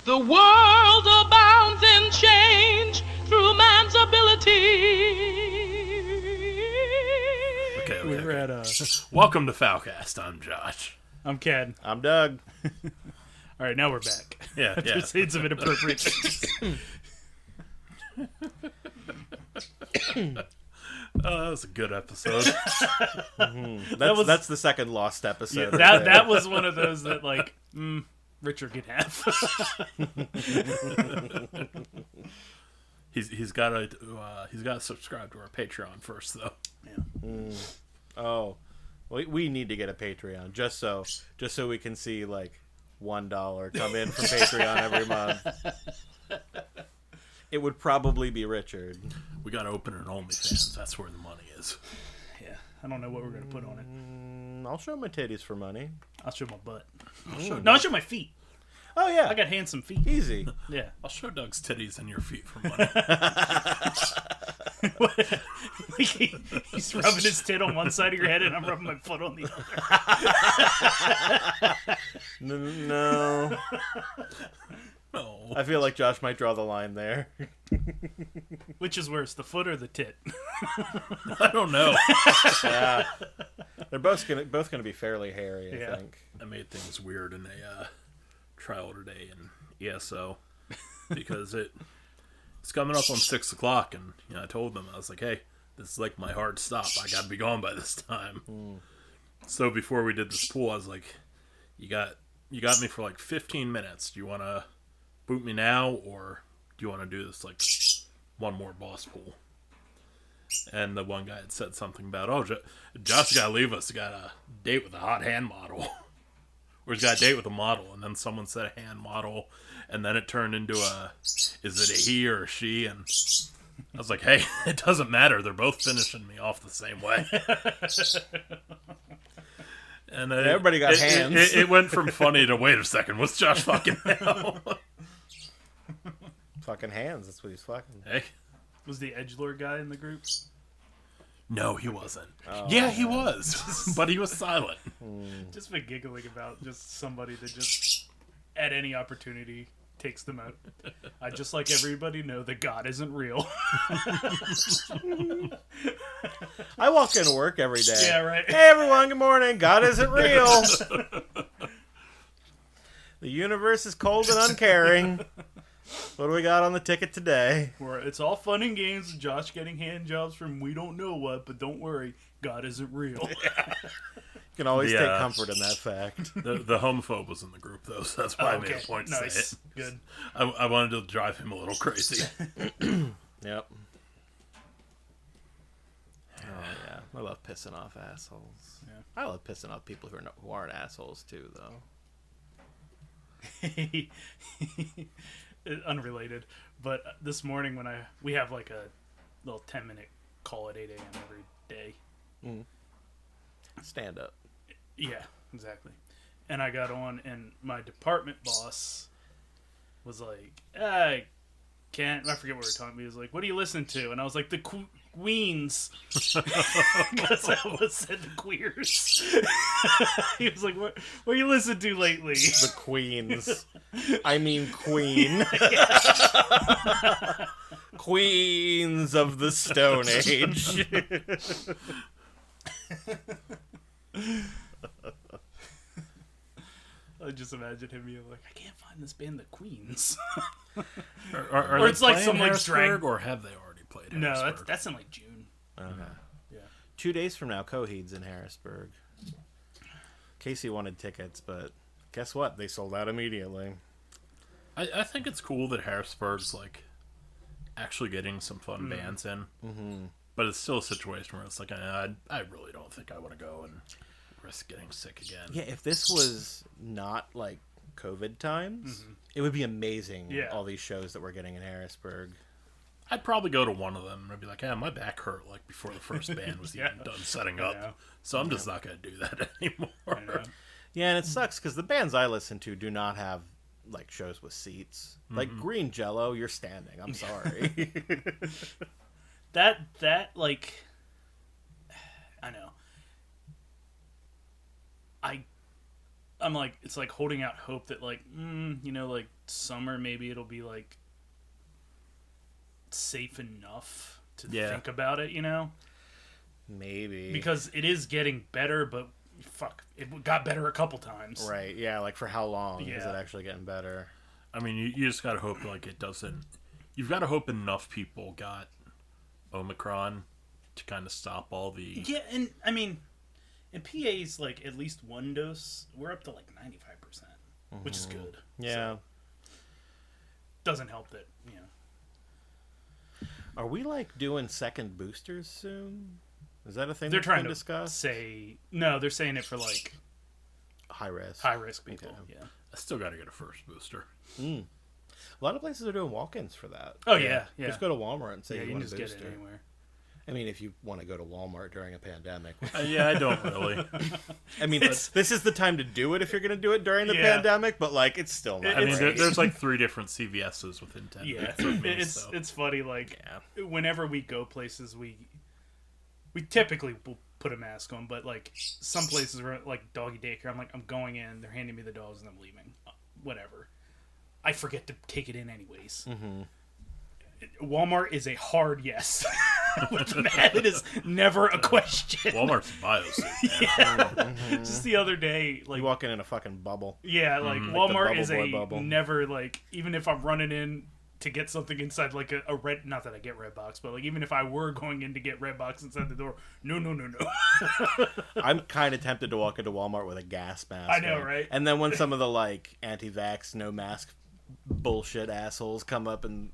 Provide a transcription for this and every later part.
The world abounds in change through man's ability. Okay. We were at Welcome to Foulcast. I'm Josh. I'm Ken. I'm Doug. All right, now we're back. Yeah. After saying some inappropriate things. That was a good episode. That's the second lost episode. Yeah, that was one of those that, like, Richard could have. He's got to subscribe to our Patreon first, though. Yeah. Oh, we need to get a Patreon just so we can see like $1 come in from Patreon every month. It would probably be Richard. We got to open an OnlyFans. That's where the money is. Yeah. I don't know what we're going to put on it. I'll show my titties for money. I'll show my butt. I'll show my feet. Oh yeah, I got handsome feet. easy. Yeah. I'll show Doug's titties and your feet for money. He's rubbing his tit on one side of your head and I'm rubbing my foot on the other. No. No. I feel like Josh might draw the line there. Which is worse, the foot or the tit? I don't know. Yeah. They're both gonna be fairly hairy, I think. I made things weird in a trial today in ESO because it's coming up on 6 o'clock, and I told them, I was like, hey, this is like my hard stop. I gotta be gone by this time. So before we did this pool, I was like, you got me for like 15 minutes. Do you want to boot me now, or do you want to do this like one more boss pool? And the one guy had said something about, Josh gotta leave us. He got a date with a hot hand model. Or he's got a date with a model, and then someone said a hand model, and then it turned into is it a he or a she? And I was like, hey, it doesn't matter. They're both finishing me off the same way. And everybody got hands. It went from funny to, wait a second, what's Josh fucking now? Fucking hands, that's what he's fucking. Hey. Was the edgelord guy in the group? No, he wasn't. Yeah, he was, but he was silent. Just been giggling about just somebody that just, at any opportunity, takes them out. I just like everybody know that God isn't real. I walk into work every day. Yeah, right. Hey everyone, good morning. God isn't real. The universe is cold and uncaring. What do we got on the ticket today? Where it's all fun and games, Josh getting hand jobs from we don't know what, but don't worry, God isn't real. You can always take comfort in that fact. The homophobe was in the group, though, so that's why I made a point to say it. Good. I wanted to drive him a little crazy. Yep. Oh, yeah. I love pissing off assholes. Yeah. I love pissing off people who aren't assholes, too, though. Unrelated, but this morning when we have like a little 10-minute call at 8 a.m. every day. Stand up. Yeah, exactly. And I got on, and my department boss was like, I forget what we were talking about. He was like, what do you listen to? And I was like, the Queens. Because I almost said the Queers. He was like, what you listen to lately? The Queens. I mean Queen. Queens of the Stone Age. I just imagine him being like, I can't find this band, the Queens. Are Or it's they like playing some like Harrisburg, drag. or have they already played No, Harrisburg? that's in like June. Okay. Yeah. 2 days from now, Coheed's in Harrisburg. Casey wanted tickets, but guess what? They sold out immediately. I think it's cool that Harrisburg's like actually getting some fun bands in. But it's still a situation where it's like, I really don't think I want to go and risk getting sick again. Yeah, if this was not like COVID times, it would be amazing. Yeah. All these shows that we're getting in Harrisburg. I'd probably go to one of them and I'd be like, yeah, my back hurt like before the first band was even done setting up. know. So I'm just not going to do that anymore. I know. Yeah, and it sucks because the bands I listen to do not have like shows with seats. Like Green Jello, you're standing. I'm sorry. That like, I know. I'm like, it's like holding out hope that like, like summer maybe it'll be like safe enough to think about it, Maybe. Because it is getting better, but fuck, it got better a couple times. Right, yeah, like for how long is it actually getting better? I mean, you just gotta hope like it doesn't. You've got to hope enough people got Omicron to kind of stop all the. Yeah, and I mean, in PA's like at least one dose, we're up to like 95%, which is good. Yeah. So, doesn't help that Are we like doing second boosters soon? Is that a thing they're that's trying been to discussed? they're saying it for like High risk people. Okay. Yeah. I still got to get a first booster. A lot of places are doing walk-ins for that. Oh yeah. Just go to Walmart and say you you can want a just booster. get it anywhere. I mean, if you want to go to Walmart during a pandemic. Yeah, I don't really. I mean, this is the time to do it if you're going to do it during the pandemic, but like it's still not. I mean, there's like 3 different CVS's within 10 minutes of me, it's funny. Like whenever we go places, we typically will put a mask on, but like some places were like doggy daycare. I'm like, I'm going in. They're handing me the dogs, and I'm leaving. Whatever. I forget to take it in anyways. Walmart is a hard yes. With that, it is never a question. Walmart's biosuit. Just the other day, like You walk in a fucking bubble. yeah, like Like Walmart the is Bubble a Boy bubble. never like even if I'm running in to get something inside like a red, not that I get Redbox, but like even if I were going in to get Redbox inside the door, no. I'm kind of tempted to walk into Walmart with a gas mask. I know, on. right? And then when some of the like anti-vax, no mask bullshit assholes come up and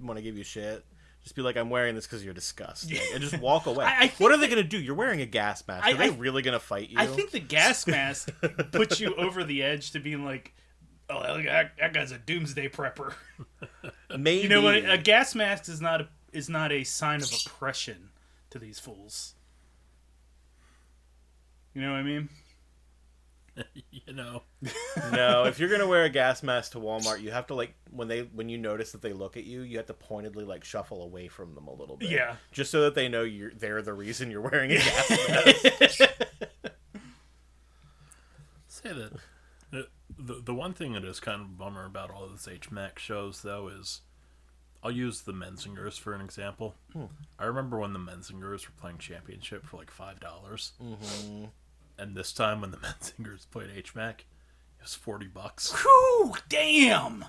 want to give you shit, just be like, I'm wearing this because you're disgusting, and just walk away. I think what are they gonna do? You're wearing a gas mask. Are they really gonna fight you? I think the gas mask puts you over the edge to being like, oh, that guy's a doomsday prepper. Maybe. You know what? A gas mask is not a sign of oppression to these fools. You know what I mean? No, if you're gonna wear a gas mask to Walmart, you have to like when you notice that they look at you, you have to pointedly like shuffle away from them a little bit. Yeah. Just so that they know they're the reason you're wearing a gas mask. Say that the one thing that is kind of a bummer about all of this HMAC shows, though, is I'll use the Menzingers for an example. I remember when the Menzingers were playing Championship for like $5. And this time when the Menzingers played HMAC, it was $40. Whew, damn!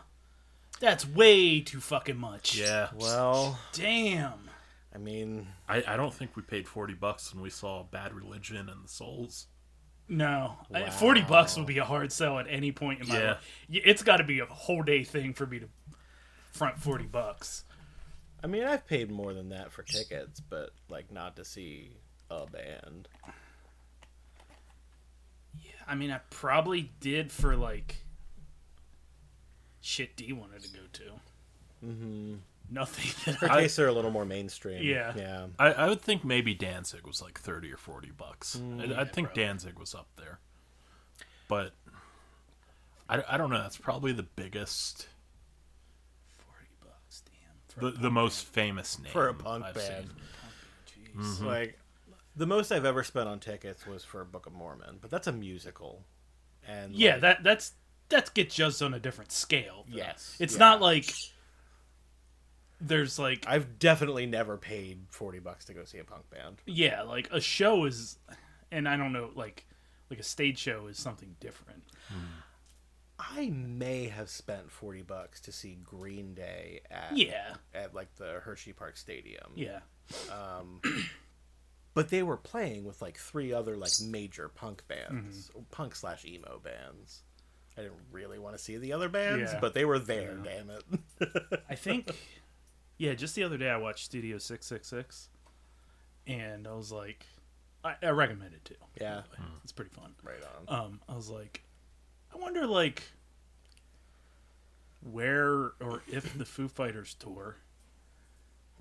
That's way too fucking much. Yeah. Well, damn. I mean, I don't think we paid $40 when we saw Bad Religion and the Souls. No, Wow. $40 would be a hard sell at any point in my life. It's got to be a whole day thing for me to front $40. I mean, I've paid more than that for tickets, but like not to see a band. Yeah, I mean, I probably did for like shit D wanted to go to. Nothing. In our case, they're a little more mainstream. Yeah. I would think maybe Danzig was like $30 or $40. I think probably. Danzig was up there, but I don't know. That's probably the biggest, $40, damn. the most famous name For a punk I've band. seen. Jeez. Like, the most I've ever spent on tickets was for Book of Mormon, but that's a musical. And Yeah, like, that gets judged on a different scale. Though. Yes, It's yeah. not like there's like I've definitely never paid $40 to go see a punk band. yeah, like a show is, and I don't know, like a stage show is something different. I may have spent $40 to see Green Day at like the Hershey Park Stadium. Yeah. But they were playing with like 3 other like major punk bands, punk/emo bands. I didn't really want to see the other bands, Yeah. but they were there. Damn it! I think, yeah, just the other day I watched Studio 666, and I was like, I recommend it too. Yeah, It's pretty fun. right on. I was like, I wonder like where or if the Foo Fighters tour.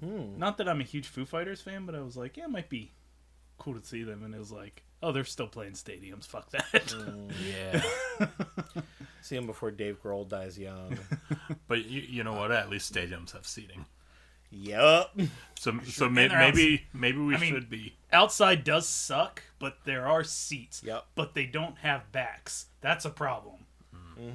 Not that I'm a huge Foo Fighters fan, but I was like, yeah, it might be cool to see them. And it was like, oh, they're still playing stadiums. Fuck that. Yeah, See them before Dave Grohl dies young. but you know what? At least stadiums have seating. Yup. So And they're maybe we mean, should be. Outside does suck, but there are seats. Yep. But they don't have backs. That's a problem.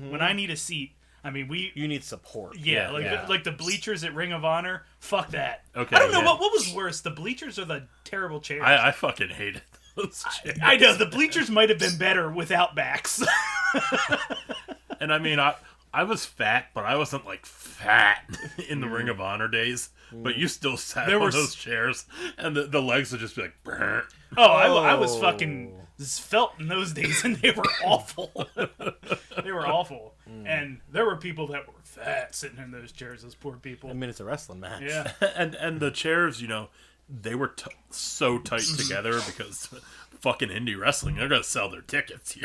When I need a seat, I mean, You need support. Yeah, Yeah. like the bleachers at Ring of Honor. Fuck that. Okay, I don't know yeah. what was worse, the bleachers or the terrible chairs. I fucking hated those chairs. I know the bleachers might have been better without backs. And I mean, I was fat, but I wasn't like fat in the Ring of Honor days. But you still sat There on were those chairs, and the legs would just be like, "Brr." I was fucking felt in those days, and they were awful. They were awful, and there were people that were fat sitting in those chairs. Those poor people. I mean, it's a wrestling match. Yeah, and the chairs, they were so tight together because fucking indie wrestling, they're gonna sell their tickets,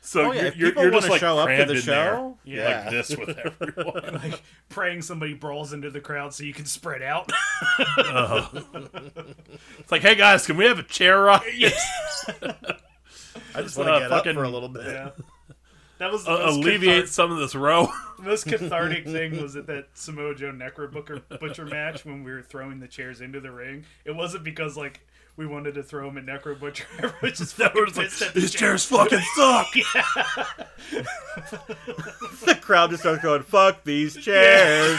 So Yeah, if you're people just want to like show up to crammed the in there, show, like this with everyone. like praying somebody brawls into the crowd so you can spread out. It's like, hey guys, can we have a chair ride? I just want to get fucking- up for a little bit. Yeah, that was the most Alleviate some of this row. The most cathartic thing was at that Samoa Joe Necro Butcher match when we were throwing the chairs into the ring. It wasn't because like we wanted to throw them at Necro Butcher. Everyone just fucking pissed at the These chairs fucking suck. The crowd just starts going, "Fuck these chairs."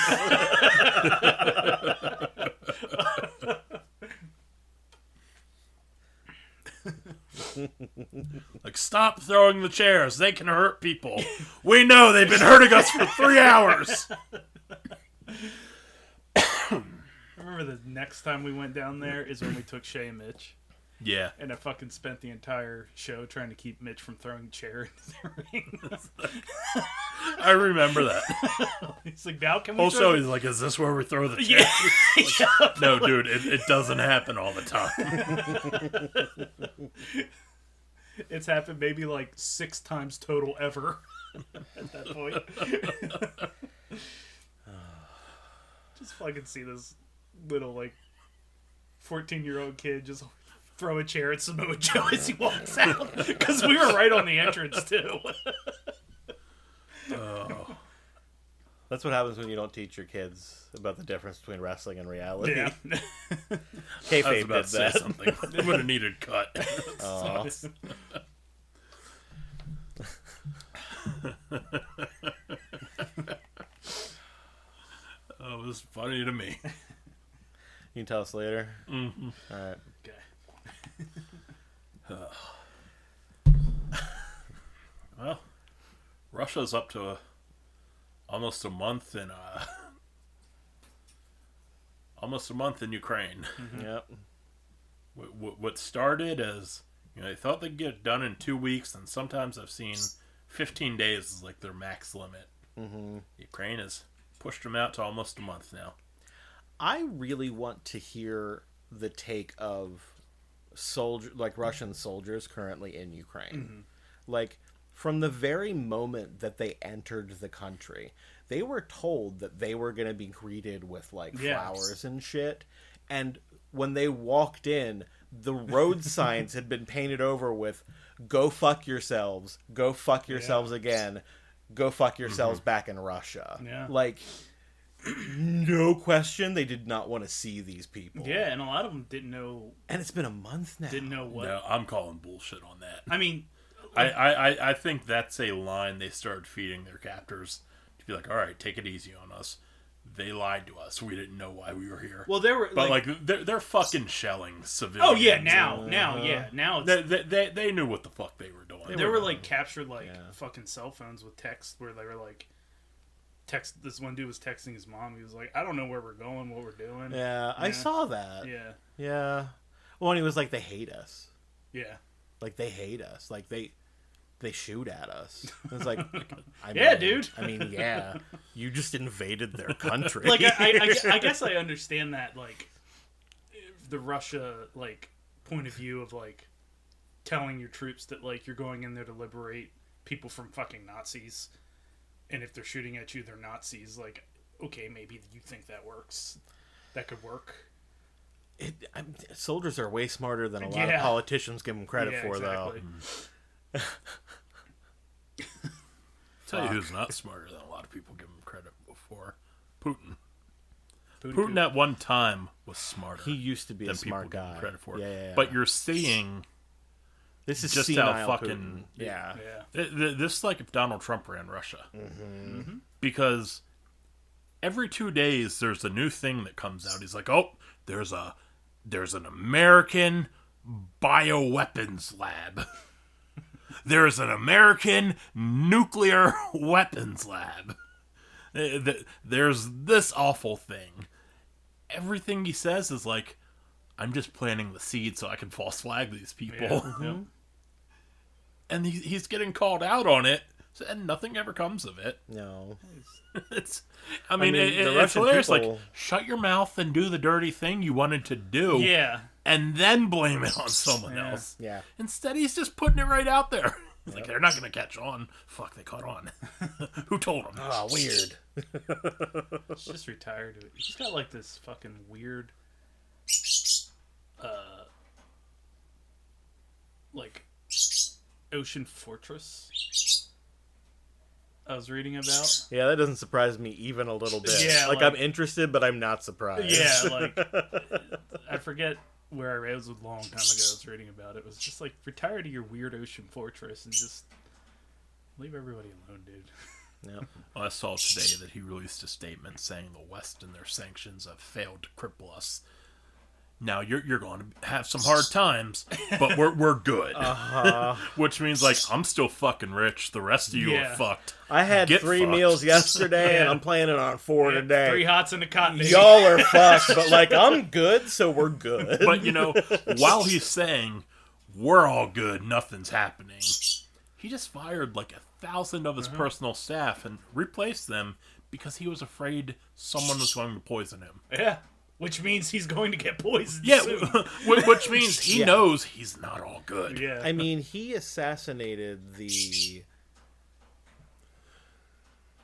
Like, stop throwing the chairs. They can hurt people. We know they've been hurting us for 3 hours. I remember the next time we went down there is when we took Shay and Mitch. Yeah. And I fucking spent the entire show trying to keep Mitch from throwing a chair into the ring. I remember that. He's like, "Now can we?" Whole throw show, the-" he's like, is this where we throw the chairs? Yeah. No, dude, it doesn't happen all the time. It's happened maybe like 6 times total ever at that point. Just fucking see this little like 14-year-old kid just throw a chair at Samoa Joe as he walks out because we were right on the entrance too. That's what happens when you don't teach your kids about the difference between wrestling and reality. Yeah. I was Kayfabe about did to say that. something. It would have needed cut. Aw. It was funny to me. You can tell us later. Mm-hmm. All right. Okay. Well, Russia's up to almost a month in Ukraine. Yep. What started as they thought they'd get it done in 2 weeks, and sometimes I've seen 15 days is like their max limit. Mm-hmm. Ukraine has pushed them out to almost a month now. I really want to hear the take of Russian soldiers currently in Ukraine. Mm-hmm. Like, from the very moment that they entered the country, they were told that they were going to be greeted with like flowers and shit. And when they walked in, the road signs had been painted over with "Go fuck yourselves, go fuck yourselves again, go fuck yourselves back in Russia." Yeah. Like, no question, they did not want to see these people. Yeah, and a lot of them didn't know. And it's been a month now. Didn't know what. No, I'm calling bullshit on that. I mean, I think that's a line they started feeding their captors to be like, all right, take it easy on us. They lied to us. We didn't know why we were here. well, there were But they're fucking shelling civilians. oh yeah, now it's, They knew what the fuck they were doing. there were like captured fucking cell phones with text where they were like this one dude was texting his mom. He was like, "I don't know where we're going, what we're doing." Yeah, I saw that. Yeah. Yeah. Well, and he was like, they hate us. Yeah. Like, they hate us. Like, they shoot at us. It's like, Yeah, dude. I mean, yeah. You just invaded their country. Like I guess I understand that like the Russia like point of view of like telling your troops that like you're going in there to liberate people from fucking Nazis, and if they're shooting at you, they're Nazis. Like, okay, maybe you think that works. That could work. Soldiers are way smarter than a lot of politicians give them credit for, exactly. though. Tell you who's not smarter than a lot of people give him credit for. Putin. Putin at one time was smarter. He used to be a than smart people give him guy. credit for. Yeah. But you're seeing This is just senile how fucking Putin. Yeah. this is like if Donald Trump ran Russia, Mm-hmm. because every 2 days there's a new thing that comes out. He's like, oh, there's an American bioweapons lab. There's an American nuclear weapons lab. There's this awful thing. Everything he says is like, I'm just planting the seed so I can false flag these people. Yeah. Yep. And he's getting called out on it, and nothing ever comes of it. No. It's the it's Russian hilarious. people- Like, shut your mouth and do the dirty thing you wanted to do, Yeah. and then blame it on someone Yeah. else. Yeah. Instead, he's just putting it right out there. He's like, they're not going to catch on. Fuck, they caught on. Who told them? Oh, weird. He's just retired. He's got like this fucking weird, like ocean fortress. I was reading about. Yeah, that doesn't surprise me even a little bit. Yeah, like like- I'm interested, but I'm not surprised. Yeah, like I forget where I read. It was a long time ago. I was reading about it. It was just like retire to your weird ocean fortress and just leave everybody alone, dude. Yep. Well, I saw today that he released a statement saying the West and their sanctions have failed to cripple us. Now you're going to have some hard times, but we're good. Which means like I'm still fucking rich. The rest of you Yeah. are fucked. I had Get 3 fucked. meals yesterday, and Yeah. I'm planning on 4 today. 3 hots and a cotton. Y'all are fucked, but like I'm good, so we're good. But you know, while he's saying we're all good, nothing's happening, he just fired like 1,000 of his personal staff and replaced them because he was afraid someone was going to poison him. Yeah, which means he's going to get poisoned. Yeah, soon. which means he knows he's not all good. Yeah. I mean, he assassinated the.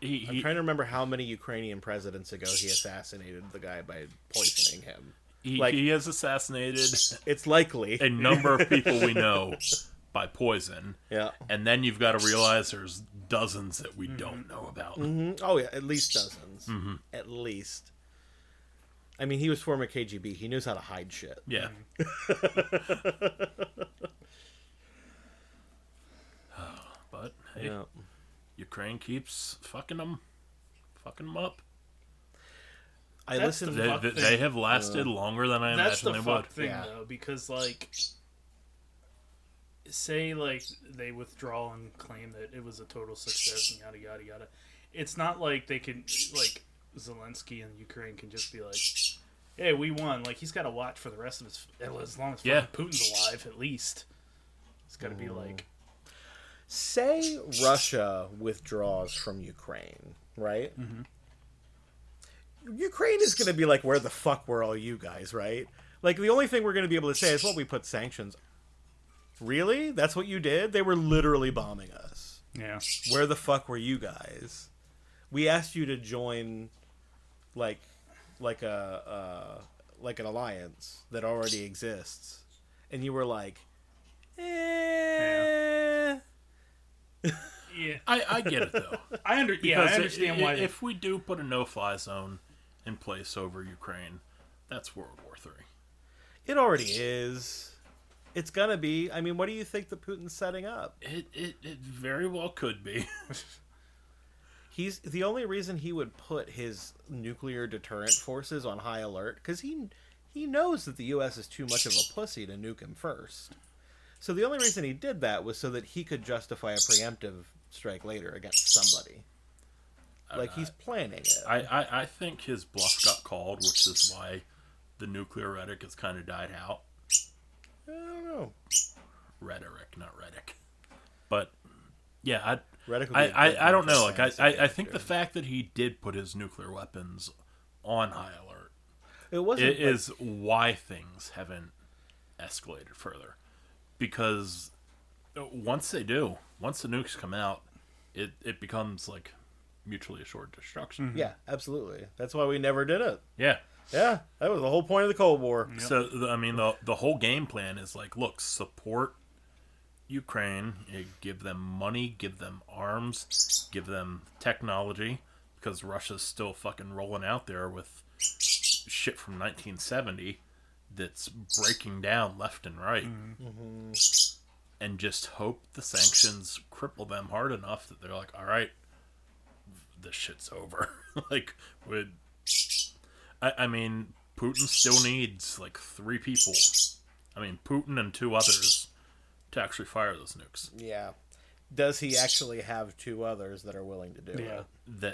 I'm trying to remember how many Ukrainian presidents ago he assassinated the guy by poisoning him. He has assassinated It's likely. a number of people we know by poison. Yeah. And then you've got to realize there's dozens that we don't know about. Oh yeah, at least dozens. At least. I mean, he was former KGB. He knows how to hide shit. Yeah. But hey, Yeah. Ukraine keeps fucking them up. I That's listened. the They, fuck they, thing. they have lasted longer than I That's imagined the they would. fuck thing, Yeah. though, because like, say like they withdraw and claim that it was a total success and yada yada yada. It's not like they can like Zelensky and Ukraine can just be like, "Hey, we won." Like he's got to watch for the rest of his as long as fucking Yeah. Putin's alive, at least. It's got to be like, Say Russia withdraws from Ukraine, right? Ukraine is going to be like, where the fuck were all you guys, right? Like, the only thing we're going to be able to say is, well, we put sanctions. Really? That's what you did? They were literally bombing us. yeah, Where the fuck were you guys? We asked you to join, like an alliance that already exists, and you were like, eh. yeah. I get it, though. I Because understand why. if we do put a no-fly zone in place over Ukraine, that's World War III. It already is. It's gonna be. I mean, what do you think that Putin's setting up? It very well could be. He's the only reason he would put his nuclear deterrent forces on high alert because he knows that the U.S. is too much of a pussy to nuke him first. So the only reason he did that was so that he could justify a preemptive strike later against somebody. Like he's planning it. I think his bluff got called, which is why the nuclear rhetoric has kind of died out. I don't know. Rhetoric, not rhetoric. But yeah, Rhetoric would be a good I don't thing know. to Like say, I think the fact that he did put his nuclear weapons on high alert it wasn't it is why things haven't escalated further. Because once the nukes come out, it becomes like mutually assured destruction. Yeah, absolutely. That's why we never did it. Yeah. Yeah, that was the whole point of the Cold War. So I mean, the whole game plan is like, look, support Ukraine, give them money, give them arms, give them technology, because Russia's still fucking rolling out there with shit from 1970 that's breaking down left and right. Mm-hmm. And just hope the sanctions cripple them hard enough that they're like, all right, this shit's over. Like, I mean, Putin still needs like 3 people. I mean, Putin and 2 others to actually fire those nukes. Yeah. Does he actually have 2 others that are willing to do it?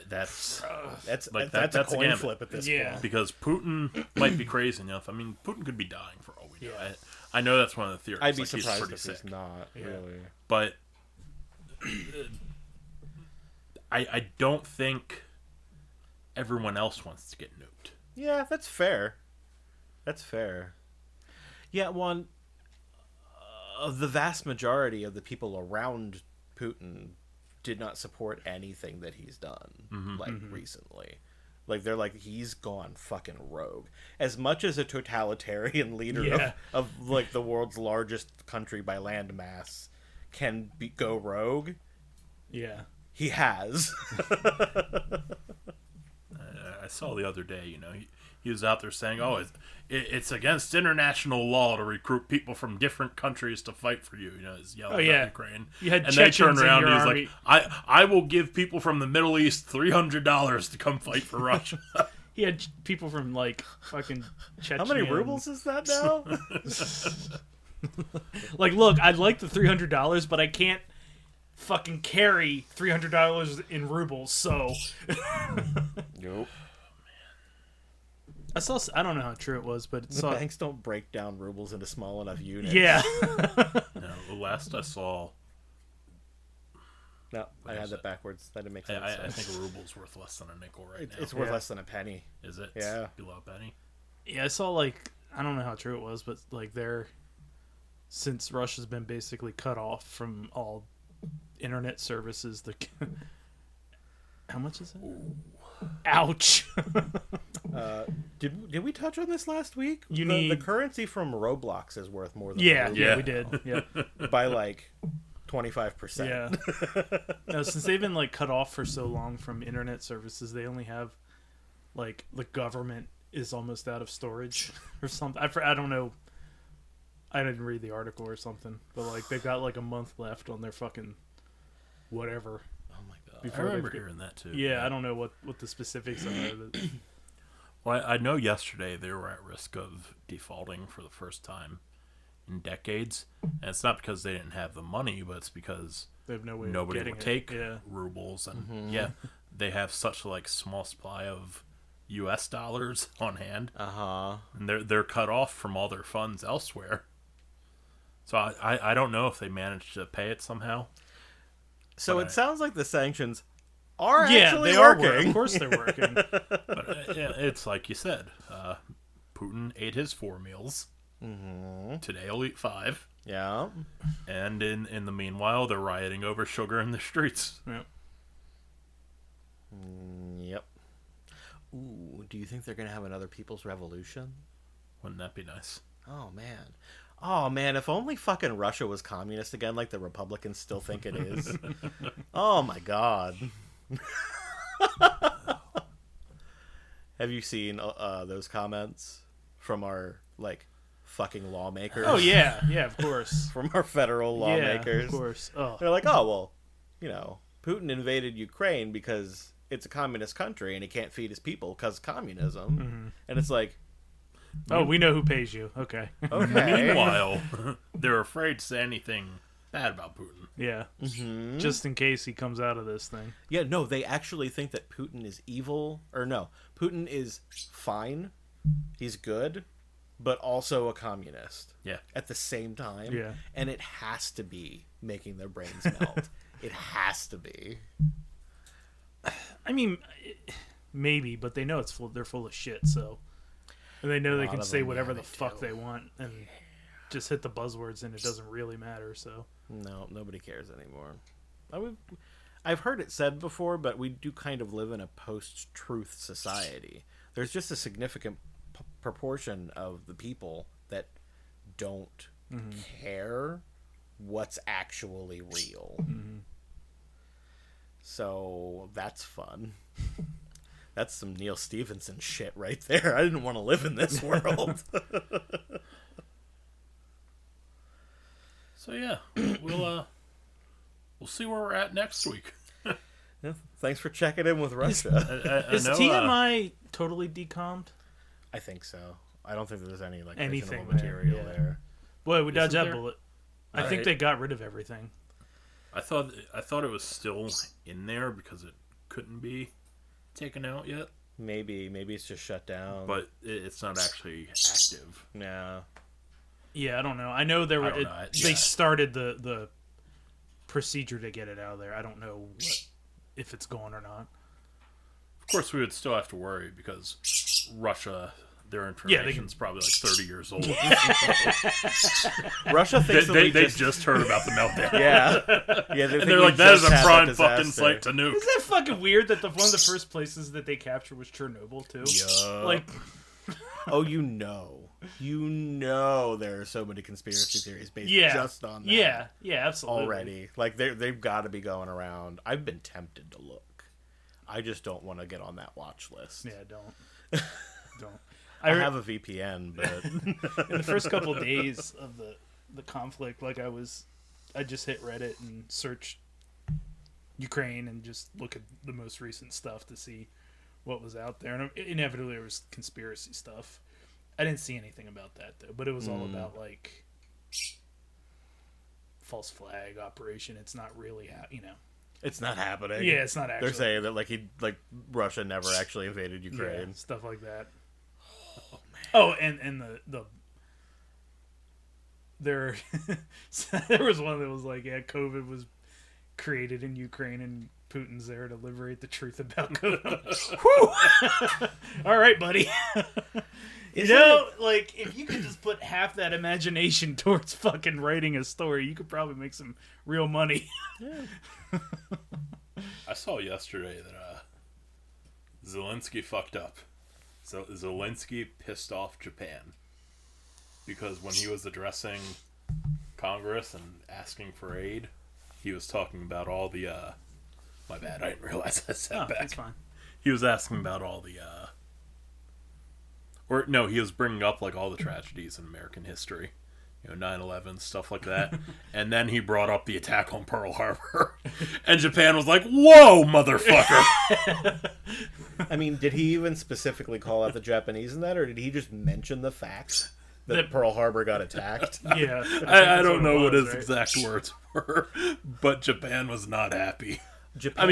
That's a coin gambit. flip at this Yeah. point. Because Putin might be crazy enough. I mean, Putin could be dying for all we know. I know that's one of the theories. I'd be like, surprised he's if he's not, really. But I don't think everyone else wants to get nuked. Yeah, that's fair. That's fair. Yeah, the vast majority of the people around Putin did not support anything that he's done, recently. Like, they're like, he's gone fucking rogue. As much as a totalitarian leader of like, the world's largest country by land mass can go rogue, he has. I saw the other day, he was out there saying, "Oh, it's against international law to recruit people from different countries to fight for you." He's yelling at Ukraine. You had and Chechens they turned around in and your he's like, "I will give people from the Middle East $300 to come fight for Russia." He had people from like fucking Chechnya. How many rubles is that now? Like, look, I'd like the $300, but I can't fucking carry $300 in rubles. So, Nope. I don't know how true it was, but The banks don't break down rubles into small enough units. Yeah. No, the last I saw, No, I had that backwards. That didn't make sense. I think a ruble's worth less than a nickel right now. It's worth less than a penny. Is it? Yeah. It's below a penny. Yeah, I saw like, I don't know how true it was, but like since Russia's been basically cut off from all internet services, how much is it? Ooh. Ouch. Did we touch on this last week? The the currency from Roblox is worth more than yeah, the ruble we did. Yeah. by like 25%. Yeah. No, since they've been like cut off for so long from internet services, they only have like the government is almost out of storage or something. I don't know. I didn't read the article or something, but like they've got like a month left on their fucking whatever. Oh my god. I remember hearing that too. Yeah, I don't know what the specifics are. Well, I know yesterday they were at risk of defaulting for the first time in decades, and it's not because they didn't have the money, but it's because they have no way nobody of would getting take rubles, and they have such like small supply of U.S. dollars on hand, and they're cut off from all their funds elsewhere. So I don't know if they managed to pay it somehow. So it sounds like the sanctions are actually they working. are. Of course they're working. But it's like you said, Putin ate his 4 meals. Today he'll eat 5. Yeah. And in the meanwhile, they're rioting over sugar in the streets. Yep. Yep. Ooh, do you think they're going to have another People's Revolution? Wouldn't that be nice? Oh man, if only fucking Russia was communist again like the Republicans still think it is. Oh my god. Have you seen those comments from our like fucking lawmakers? Oh yeah, of course. From our federal lawmakers. Yeah, of course. Oh. They're like, "Oh, well, Putin invaded Ukraine because it's a communist country and he can't feed his people because communism." And it's like, oh, we know who pays you. Okay. Meanwhile, they're afraid to say anything bad about Putin. Yeah. Just in case he comes out of this thing. Yeah, no, they actually think that Putin is evil. Or no, Putin is fine. He's good, but also a communist. Yeah. At the same time. Yeah. And it has to be making their brains melt. It has to be. I mean, maybe, but they know they're full of shit, so... And they know they can say whatever the fuck they want and just hit the buzzwords and it doesn't really matter, so... No, nobody cares anymore. I've heard it said before, but we do kind of live in a post-truth society. There's just a significant proportion of the people that don't care what's actually real. So that's fun. That's some Neil Stephenson shit right there. I didn't want to live in this world. So yeah, we'll see where we're at next week. Yeah, thanks for checking in with Russia. Is TMI totally decommed? I think so. I don't think there's any anything material there. Boy, we dodged that there? bullet. I think they got rid of everything. I thought it was still in there because it couldn't be taken out yet. Maybe it's just shut down. But it's not actually active. No. Yeah, I don't know. I know there were. They Yeah. started the procedure to get it out of there. I don't know if it's gone or not. Of course, we would still have to worry because Russia, their information's probably like 30 years old. Russia thinks they just heard about the meltdown. Yeah. And they're like, that is a prime fucking site to nuke. Isn't that fucking weird that one of the first places that they captured was Chernobyl too? Yeah. Like, oh, there are so many conspiracy theories based just on that. Yeah, absolutely. Already, like they've got to be going around. I've been tempted to look. I just don't want to get on that watch list. Yeah, don't. I have a VPN, but in the first couple of days of the conflict, like I just hit Reddit and searched Ukraine and just look at the most recent stuff to see what was out there. And inevitably there was conspiracy stuff. I didn't see anything about that though, but it was all about like false flag operation. It's not really it's not happening. Yeah, it's not actually. They're saying that Russia never actually invaded Ukraine. Yeah, stuff like that. Oh, and the there was one that was like, yeah, COVID was created in Ukraine and Putin's there to liberate the truth about COVID. Whew! All right, buddy. Like if you could just put half that imagination towards fucking writing a story, you could probably make some real money. Yeah. I saw yesterday that Zelensky fucked up. So Zelensky pissed off Japan because when he was addressing Congress and asking for aid, he was talking about all the my bad, I didn't realize I said back. That's fine. He was asking about all the he was bringing up like all the tragedies in American history. 9/11, stuff like that. And then he brought up the attack on Pearl Harbor. And Japan was like, whoa, motherfucker. I mean, did he even specifically call out the Japanese in that, or did he just mention the fact that Pearl Harbor got attacked? Yeah. I don't know what his exact words were, but Japan was not happy. Japan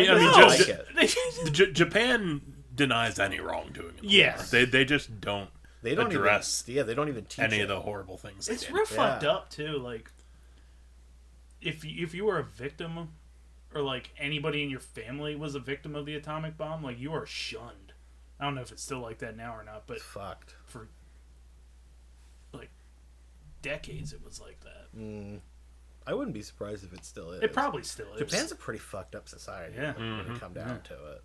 denies any wrongdoing in the war. They just don't. They don't address they don't even teach any of the horrible things. It's real fucked up too. Like, if you were a victim, or like anybody in your family was a victim of the atomic bomb, like you are shunned. I don't know if it's still like that now or not, but fucked for like decades it was like that. I wouldn't be surprised if it still is. It probably still is. Japan's a pretty fucked up society when you come down to it.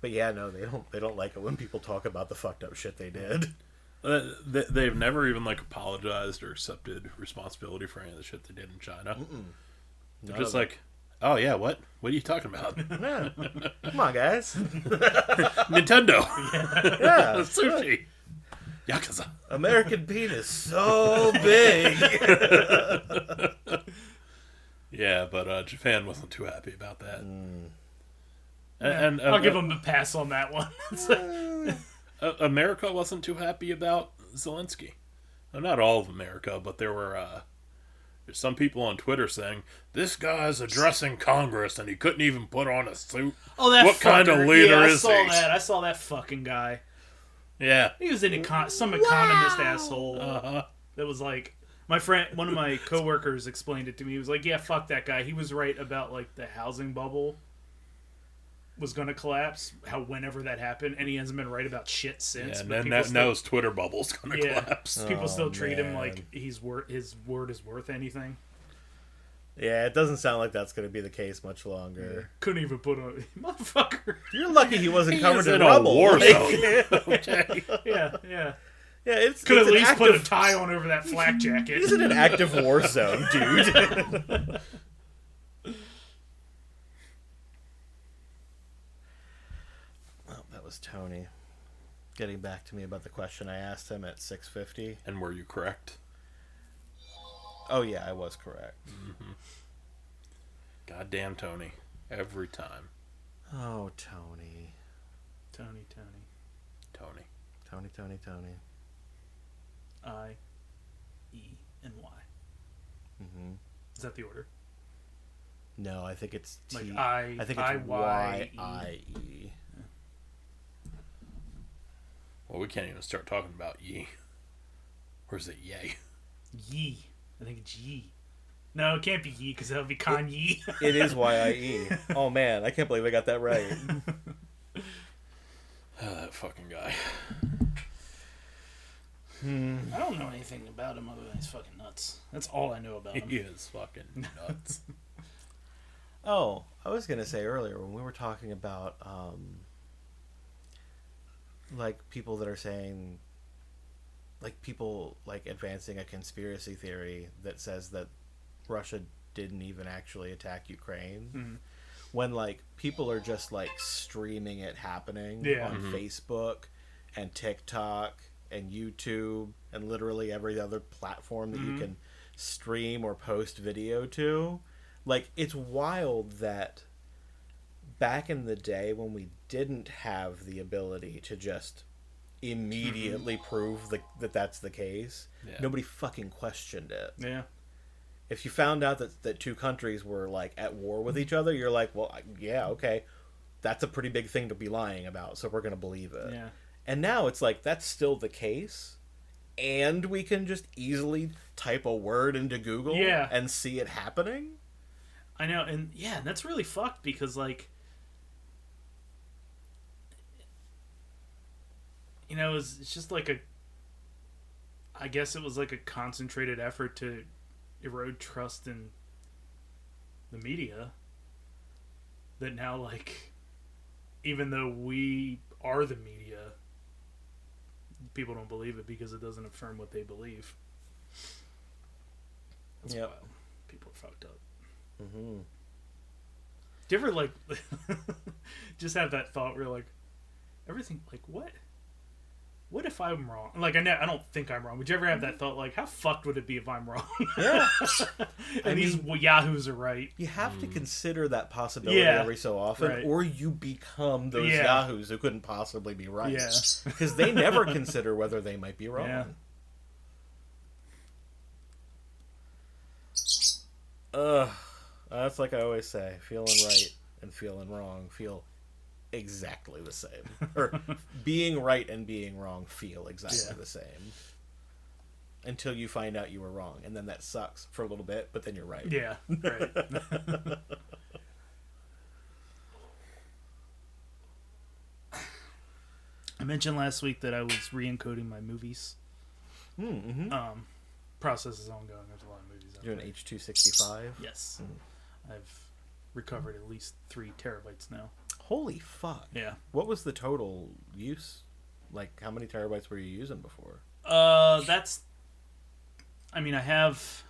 But yeah, no, they don't like it when people talk about the fucked up shit they did. They've never even apologized or accepted responsibility for any of the shit they did in China. They're just like, oh yeah, what are you talking about? Yeah. Come on, guys. Nintendo. Yeah. Sushi. Yakuza. American penis so big. Yeah, but Japan wasn't too happy about that. And I'll give them a pass on that one. America wasn't too happy about Zelensky. Well, not all of America, but there's some people on Twitter saying, this guy's addressing Congress and he couldn't even put on a suit. Oh, that what kind of leader is he? I saw that fucking guy. Yeah. He was some economist asshole that was like, my friend, one of my coworkers explained it to me. He was like, yeah, fuck that guy. He was right about the housing bubble was going to collapse, whenever that happened, and he hasn't been right about shit since. Yeah, and now his Twitter bubble's going to collapse. People still treat him like his word is worth anything. Yeah, it doesn't sound like that's going to be the case much longer. Yeah. Couldn't even put on motherfucker. You're lucky he wasn't covered in a rubble. War zone. Okay. Yeah. Yeah, could at least put a tie on over that flak jacket. He's in an active war zone, dude. was Tony getting back to me about the question I asked him at 6:50. And were you correct? Oh, yeah, I was correct. Mm-hmm. Goddamn Tony. Every time. Oh, Tony. Tony. Tony. I, E, and Y. Mm-hmm. Is that the order? No, I think it's T. Like I think it's Y-I-E. Well, we can't even start talking about ye. Or is it yay? Yee. I think it's Yee. No, it can't be Yee because that would be Kanye. It is Y-I-E. Oh, man, I can't believe I got that right. That fucking guy. I don't know anything about him other than he's fucking nuts. That's all I know about him. He is fucking nuts. Oh, I was going to say earlier when we were talking about, like, people that are saying, like, people, like, advancing a conspiracy theory that says that Russia didn't even actually attack Ukraine. Mm-hmm. When, like, people are just, like, streaming it happening on Facebook and TikTok and YouTube and literally every other platform that you can stream or post video to. Like, it's wild that back in the day when we didn't have the ability to just immediately prove that that's the case, nobody fucking questioned it. Yeah. If you found out that two countries were, like, at war with each other, you're like, well, yeah, okay. That's a pretty big thing to be lying about, so we're going to believe it. Yeah. And now it's like, that's still the case, and we can just easily type a word into Google and see it happening? I know, and yeah, that's really fucked because, like, you know, it's just like I guess it was like a concentrated effort to erode trust in the media that now, like, even though we are the media, people don't believe it because it doesn't affirm what they believe. That's wild. People are fucked up. Mm-hmm. Do you ever, like, just have that thought where, like, everything, like, what if I'm wrong? Like, I don't think I'm wrong. Would you ever have that thought, like, how fucked would it be if I'm wrong? Yeah. And these yahoos are right. You have to consider that possibility every so often, or you become those yahoos who couldn't possibly be right. Yeah. Because they never consider whether they might be wrong. Yeah. That's like I always say, feeling right and feeling wrong feel exactly the same. Or being right and being wrong feel exactly the same. Until you find out you were wrong. And then that sucks for a little bit, but then you're right. Yeah, right. I mentioned last week that I was re-encoding my movies. Mm-hmm. Process is ongoing. There's a lot of movies out You're there. doing H.265? Yes. I've recovered at least 3 terabytes now. Holy fuck. Yeah. What was the total use? Like, how many terabytes were you using before? That's... I mean, I have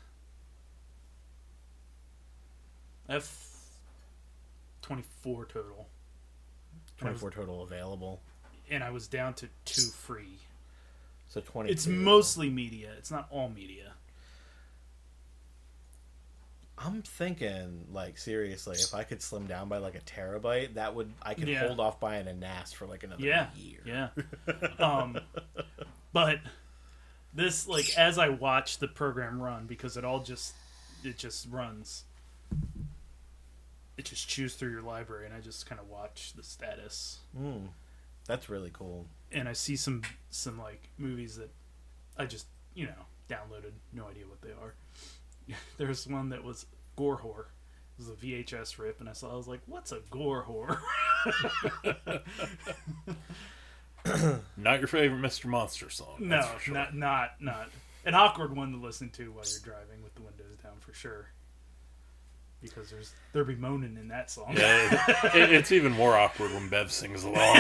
24 total. 24 total available. And I was down to 2 free. So 22. It's mostly media. It's not all media. I'm thinking, like, seriously, if I could slim down by, like, a terabyte, I could hold off buying a NAS for, like, another year. Yeah. But this, like, as I watch the program run, because it just runs. It just chews through your library, and I just kind of watch the status. That's really cool. And I see some like movies that I just, downloaded. No idea what they are. There's one that was gore whore. It was a VHS rip, and I was like, "What's a gore whore?" Not your favorite Mr. Monster song. No, That's for sure. not an awkward one to listen to while you're driving with the windows down for sure. Because there'll be moaning in that song. Yeah, it's even more awkward when Bev sings along.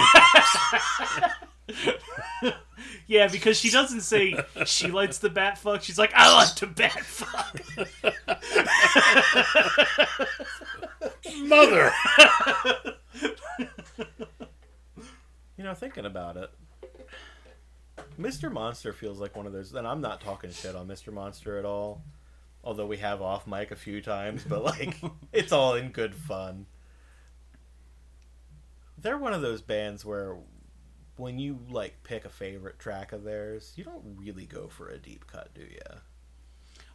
Yeah, because she doesn't say she likes the bat fuck. She's like, I like to bat fuck. Mother! thinking about it. Mr. Monster feels like one of those, and I'm not talking shit on Mr. Monster at all. Although we have off mic a few times, but like it's all in good fun. They're one of those bands where when you like pick a favorite track of theirs, you don't really go for a deep cut, do you?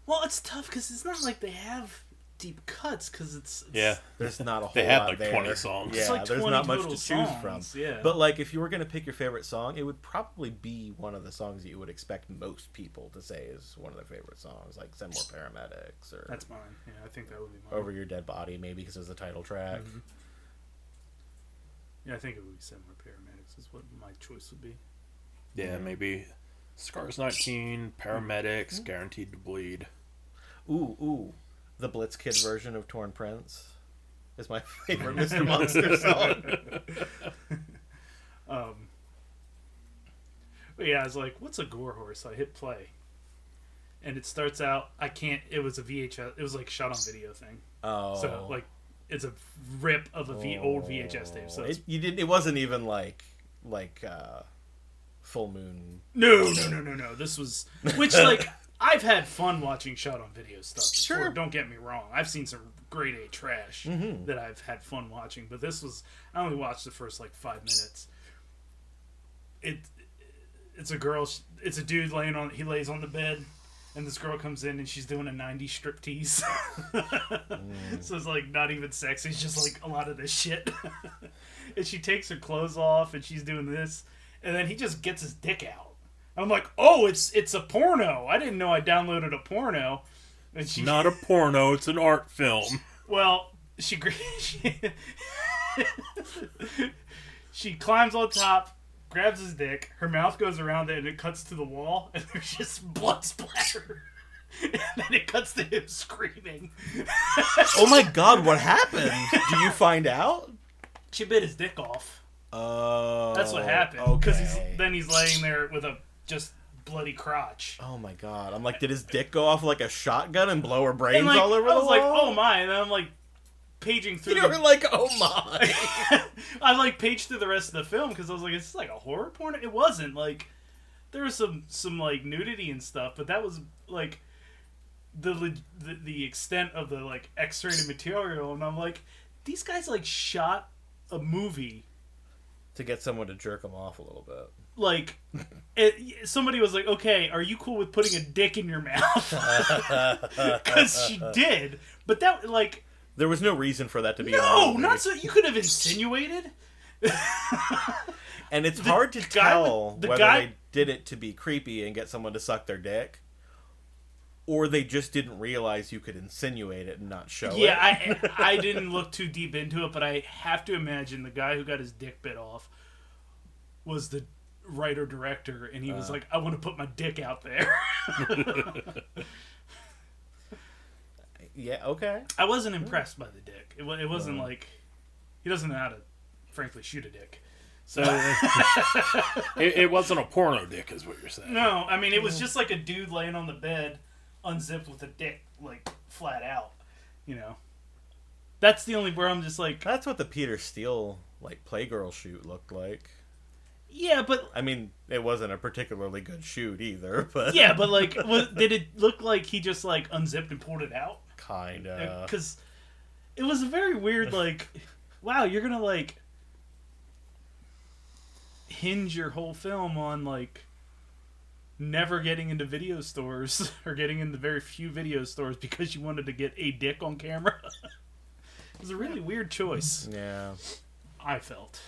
Well, it's tough because it's not like they have deep cuts because it's there's not a whole they had lot like there. 20 songs. Yeah, like there's 20 not much to total choose songs, from. yeah. But like if you were going to pick your favorite song, it would probably be one of the songs that you would expect most people to say is one of their favorite songs, like Send More Paramedics or That's mine. Yeah, I think that would be mine. Over Your Dead Body, maybe because it's the title track. Mm-hmm. Yeah, I think it would be Send More Paramedics is what my choice would be. Yeah, maybe Scars 19, Paramedics, Guaranteed to Bleed. Ooh. The Blitzkid version of Torn Prince is my favorite Mr. Monster song. But yeah, I was like, what's a gore horse? So I hit play. And it starts out, it was a VHS, it was like shot on video thing. Oh. So like, it's a rip of a old VHS tape. So it wasn't even like Full Moon. No. This was, which like, I've had fun watching shot on video stuff before. Sure. Don't get me wrong. I've seen some grade A trash that I've had fun watching, but this was, I only watched the first like 5 minutes. It's a girl, it's a dude he lays on the bed, and this girl comes in and she's doing a 90s striptease. So it's like not even sex, it's just like a lot of this shit. And she takes her clothes off and she's doing this, and then he just gets his dick out. I'm like, oh, it's a porno. I didn't know I downloaded a porno. And It's not a porno, it's an art film. Well, she climbs on top, grabs his dick, her mouth goes around it, and it cuts to the wall, and there's just blood splatter. And then it cuts to him screaming. Oh my god, what happened? Do you find out? She bit his dick off. Oh. That's what happened. Because Okay. then he's laying there with a just bloody crotch. Oh my god. I'm like, did his dick go off like a shotgun and blow her brains And like, all over I the was wall? like, oh my. And then I'm like paging through You were like, oh my. I like paged through the rest of the film because I was like, is this like a horror porn? It wasn't. Like, there was some like nudity and stuff, but that was like the extent of the like X-rated material, and I'm like, these guys like shot a movie To get someone to jerk him off a little bit. like somebody was like, okay, are you cool with putting a dick in your mouth? Because she did, but that like There was no reason for that to be no, a movie. not so. You could have insinuated. And it's hard to guy tell with- the whether guy- they did it to be creepy and get someone to suck their dick, or they just didn't realize you could insinuate it and not show it. Yeah, I didn't look too deep into it, but I have to imagine the guy who got his dick bit off was the writer-director, and he was like, I want to put my dick out there. Yeah, okay. I wasn't impressed by the dick. It wasn't like... He doesn't know how to, frankly, shoot a dick. So... It wasn't a porno dick, is what you're saying. No, I mean, it was just like a dude laying on the bed, unzipped with a dick, like, flat out. You know? That's the only where I'm just like... That's what the Peter Steele, like, Playgirl shoot looked like. Yeah, but... I mean, it wasn't a particularly good shoot either, but... Yeah, but, like, did it look like he just, like, unzipped and pulled it out? Kinda. Because it was a very weird, like... Wow, you're gonna, like... hinge your whole film on, like... never getting into video stores or getting into very few video stores because you wanted to get a dick on camera. It was a really weird choice. Yeah. I felt.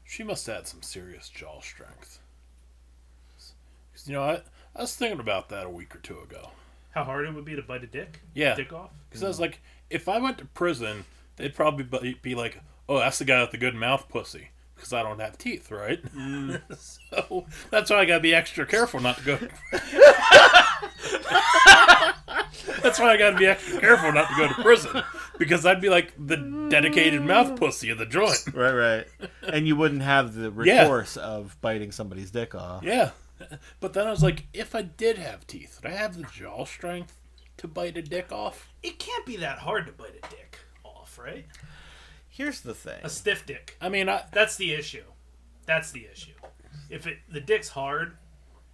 She must have had some serious jaw strength. 'Cause, you know, I was thinking about that a week or two ago. How hard it would be to bite a dick? Yeah. Dick off? Because I was like, if I went to prison, they'd probably be like, oh, that's the guy with the good mouth pussy. Because I don't have teeth, right? So that's why I gotta be extra careful not to go. That's why I gotta be extra careful not to go to prison. Because I'd be like the dedicated mouth pussy of the joint. Right. And you wouldn't have the recourse of biting somebody's dick off. Yeah. But then I was like, if I did have teeth, would I have the jaw strength to bite a dick off? It can't be that hard to bite a dick off, right? Here's the thing. A stiff dick. I mean, That's the issue. That's the issue. if the dick's hard,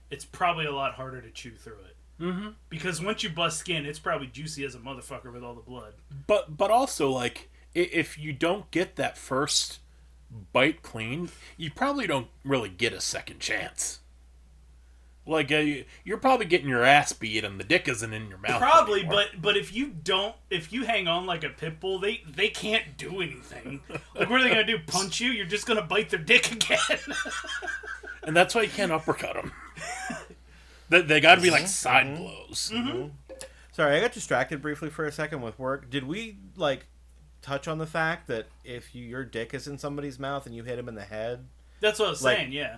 it's probably a lot harder to chew through it. Mm-hmm. Because once you bust skin, it's probably juicy as a motherfucker with all the blood. But also, like, if you don't get that first bite clean, you probably don't really get a second chance. Like, you're probably getting your ass beat and the dick isn't in your mouth Probably, anymore. but if you hang on like a pit bull, they can't do anything. Like, what are they going to do, punch you? You're just going to bite their dick again. And that's why you can't uppercut them. They got to be like side blows. Mm-hmm. Sorry, I got distracted briefly for a second with work. Did we, like, touch on the fact that if your dick is in somebody's mouth and you hit him in the head... That's what I was like, saying, yeah.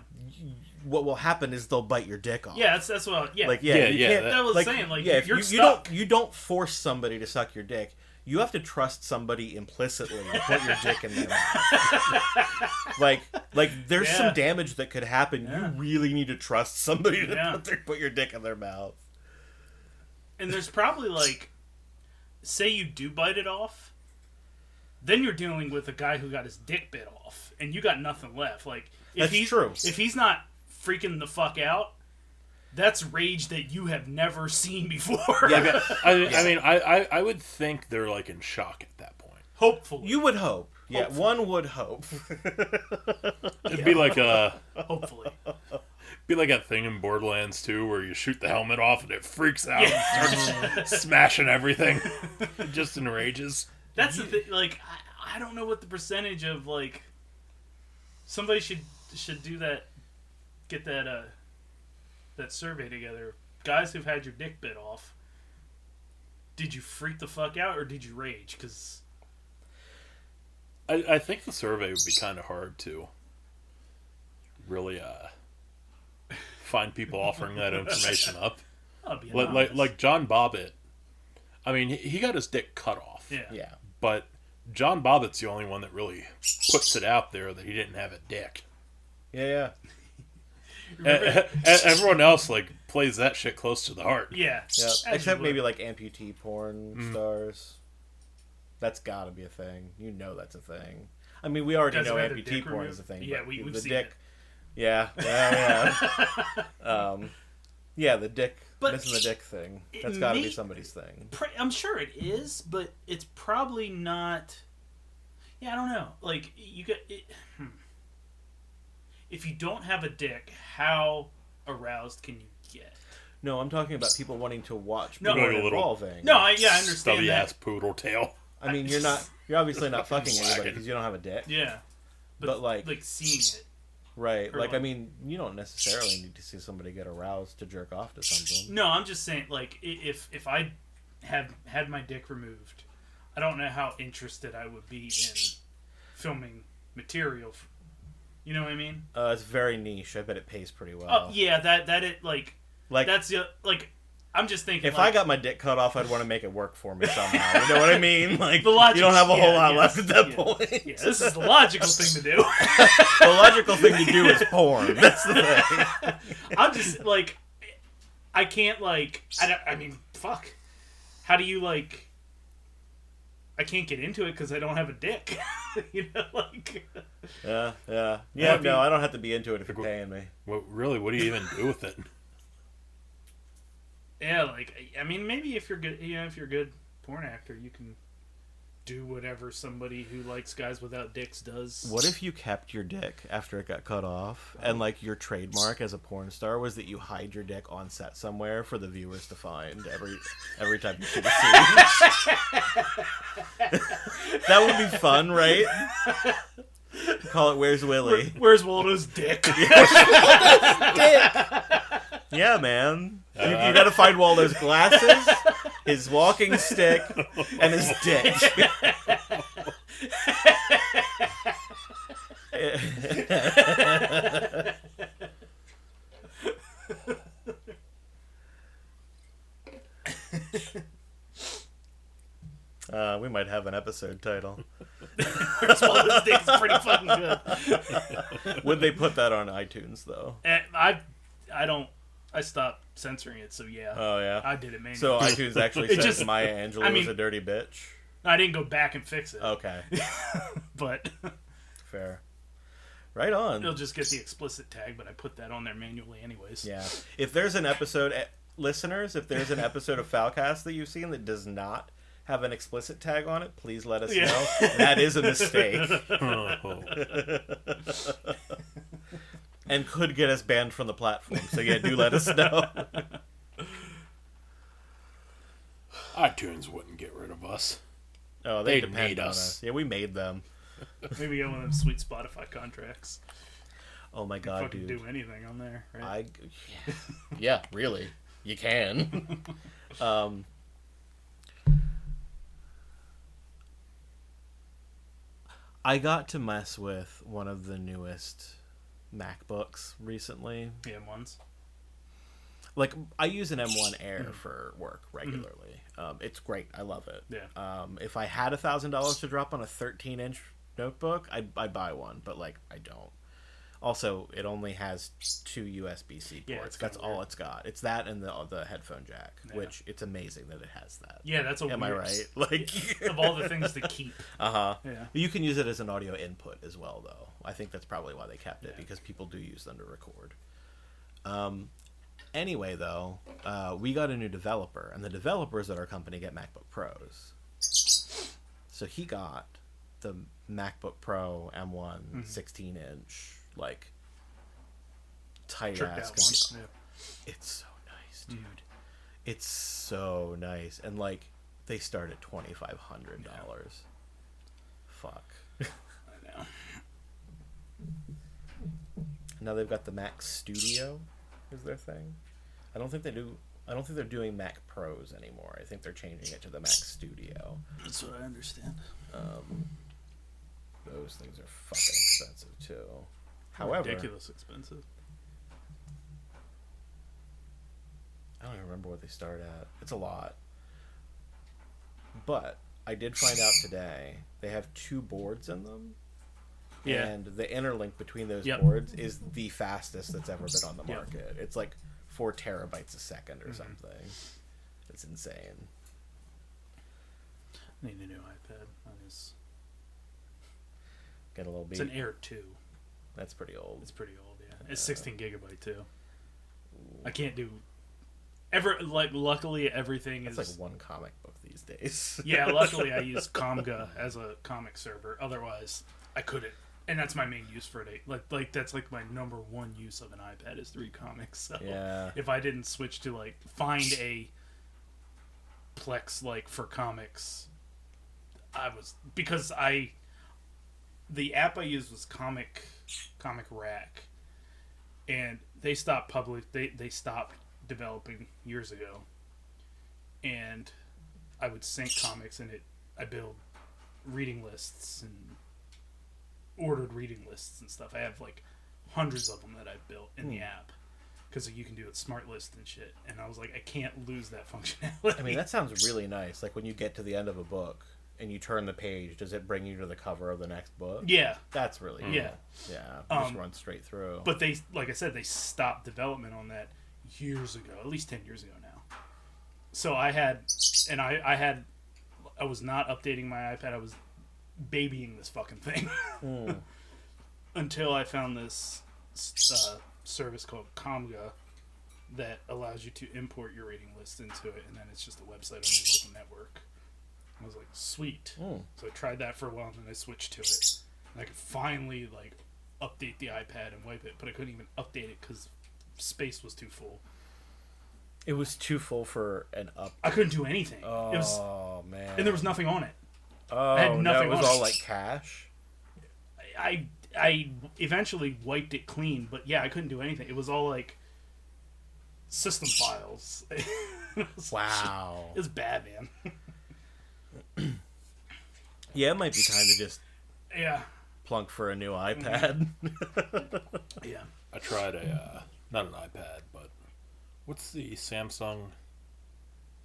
What will happen is they'll bite your dick off. Yeah, that's what... Yeah, Like, Yeah, you can't, that was like, saying, like, yeah, you're you stuck. don't, you don't force somebody to suck your dick. You have to trust somebody implicitly to put your dick in their mouth. Like there's Yeah. some damage that could happen. Yeah. You really need to trust somebody to Yeah. put your dick in their mouth. And there's probably, like... Say you do bite it off, then you're dealing with a guy who got his dick bit off, and you got nothing left. Like, if That's true. If he's not freaking the fuck out, that's rage that you have never seen before. Yeah. I mean, I would think they're like in shock at that point. Hopefully. You would hope. Yeah, Hopefully. one would hope. It'd be like Hopefully. that thing in Borderlands 2 where you shoot the helmet off and it freaks out and starts smashing everything. It just enrages. That's the thing. Like, I don't know what the percentage of, like... Somebody should do that... Get that, that survey together. Guys who've had your dick bit off, did you freak the fuck out or did you rage? Because I think the survey would be kind of hard to really find people offering that information up. I'll be honest. Like John Bobbitt. I mean, he got his dick cut off. Yeah. Yeah. But John Bobbitt's the only one that really puts it out there that he didn't have a dick. Yeah. Everyone else like plays that shit close to the heart. Yeah. Yeah. As Except you maybe would. like amputee porn stars. That's gotta be a thing. You know that's a thing. I mean, we already Guys know who had their amputee dick porn removed? is a thing. Yeah, but we've the seen dick. it. Yeah. Yeah, the dick. But missing the dick thing. it That's gotta may- be somebody's thing. I'm sure it is, but it's probably not. Yeah, I don't know. Like, you get it. If you don't have a dick, how aroused can you get? No, I'm talking about people wanting to watch No. porn Like a little- involving. No, I understand Stubby that. ass poodle tail. I mean, you're obviously not fucking anybody Slacking. because you don't have a dick. Yeah, But, like seeing it. right, or like, I like- mean, you don't necessarily need to see somebody get aroused to jerk off to something. No, I'm just saying, like, if I have had my dick removed, I don't know how interested I would be in filming material. You know what I mean? It's very niche. I bet it pays pretty well. Oh yeah, that it like Like, that's the like. I'm just thinking. if like, I got my dick cut off, I'd want to make it work for me somehow. You know what I mean? Like, The logic- you don't have a whole yeah, lot yeah, left at that yeah. point. yeah, this is the logical thing to do. The logical thing to do is porn. That's the thing. I'm just like, I can't like. I mean, fuck. How do you like? I can't get into it because I don't have a dick. You know, like. Yeah. That'd be- No, I don't have to be into it if you're paying me. What do you even do with it? Yeah, like I mean, maybe if you're good, if you're a good porn actor, you can do whatever somebody who likes guys without dicks does. What if you kept your dick after it got cut off, and like your trademark as a porn star was that you hide your dick on set somewhere for the viewers to find every time you shoot a scene? That would be fun, right? Call it "Where's Willie?" Where's Waldo's dick? Yeah, man. You gotta find Waldo's glasses, his walking stick, and his dick. We might have an episode title. Where's Waldo's dick is pretty fucking good. Would they put that on iTunes though? I stopped censoring it, so yeah. Oh yeah. I did it manually. So iTunes actually It says just- Maya Angelou I mean- is a dirty bitch. I didn't go back and fix it. Okay, But fair. Right on. It'll just get the explicit tag, but I put that on there manually anyways. Yeah. If there's an episode, listeners, if there's an episode of Foulcast that you've seen that does not have an explicit tag on it, please let us know. That is a mistake. And could get us banned from the platform. So yeah, do let us know. iTunes wouldn't get rid of us. Oh, they They'd depend made on us. us. Yeah, we made them. Maybe get one of them sweet Spotify contracts. Oh my god, Fucking dude. do anything on there, right? Yeah, really. You can. I got to mess with one of the newest MacBooks recently. The M1s. Like, I use an M1 Air for work regularly. It's great. I love it. Yeah. If I had $1,000 to drop on a 13-inch notebook, I'd buy one, but, like, I don't. Also, it only has 2 USB-C ports. Yeah, it's That's kinda all weird. it's got. It's that and the headphone jack, Yeah. which it's amazing that it has that. Yeah, that's a Am weird... I right? Like, of all the things to keep. uh-huh. Yeah. You can use it as an audio input as well, though. I think that's probably why they kept it, Yeah. because people do use them to record. Anyway, though, we got a new developer, and the developers at our company get MacBook Pros. So he got the MacBook Pro M1 16-inch, like, tight-ass Tricked out computer. one. Yeah. It's so nice, dude. It's so nice. And, like, they start at $2,500. Fuck. I know. Now they've got the Mac Studio is their thing. I don't think they're doing Mac Pros anymore. I think they're changing it to the Mac Studio. That's what I understand. Those things are fucking expensive too. However, Ridiculous expensive. I don't even remember what they start at. It's a lot. But I did find out today they have 2 boards in them. Yeah. And the interlink between those Yep. boards is the fastest that's ever been on the Yep. market. It's like 4 terabytes a second or something. It's insane. I need a new iPad. That is... Get a little beat. It's an Air 2. That's pretty old. It's pretty old, yeah. It's 16 gigabyte too. I can't do... luckily everything It's is... like one comic book these days. Yeah, luckily I use Comga as a comic server. Otherwise, I couldn't. And that's my main use for it. Like that's like my number one use of an iPad is 3 comics. So Yeah. if I didn't switch to like find a Plex like for comics, the app I used was Comic Rack, and they stopped they stopped developing years ago, and I would sync comics in it. I build reading lists and ordered reading lists and stuff. I have like hundreds of them that I've built in the app because you can do it smart list and shit. And I was like, I can't lose that functionality. I mean, that sounds really nice. Like when you get to the end of a book and you turn the page, does it bring you to the cover of the next book? Yeah. That's really cool. Yeah. Yeah. Just run straight through. But they, like I said, they stopped development on that years ago, at least 10 years ago now. So I was not updating my iPad. I was babying this fucking thing until I found this service called Comga that allows you to import your reading list into it, and then it's just a website on your local network. I was like, sweet. So I tried that for a while, and then I switched to it. And I could finally like update the iPad and wipe it, but I couldn't even update it because space was too full. It was too full for an up. I couldn't do anything. Oh, man. And there was nothing on it. Oh, had nothing no, it was on all it. like cache? I eventually wiped it clean, but yeah, I couldn't do anything. It was all like system files. Wow. It was bad, man. Yeah, it might be time to just Yeah. plunk for a new iPad. Yeah. I tried not an iPad, but what's the Samsung?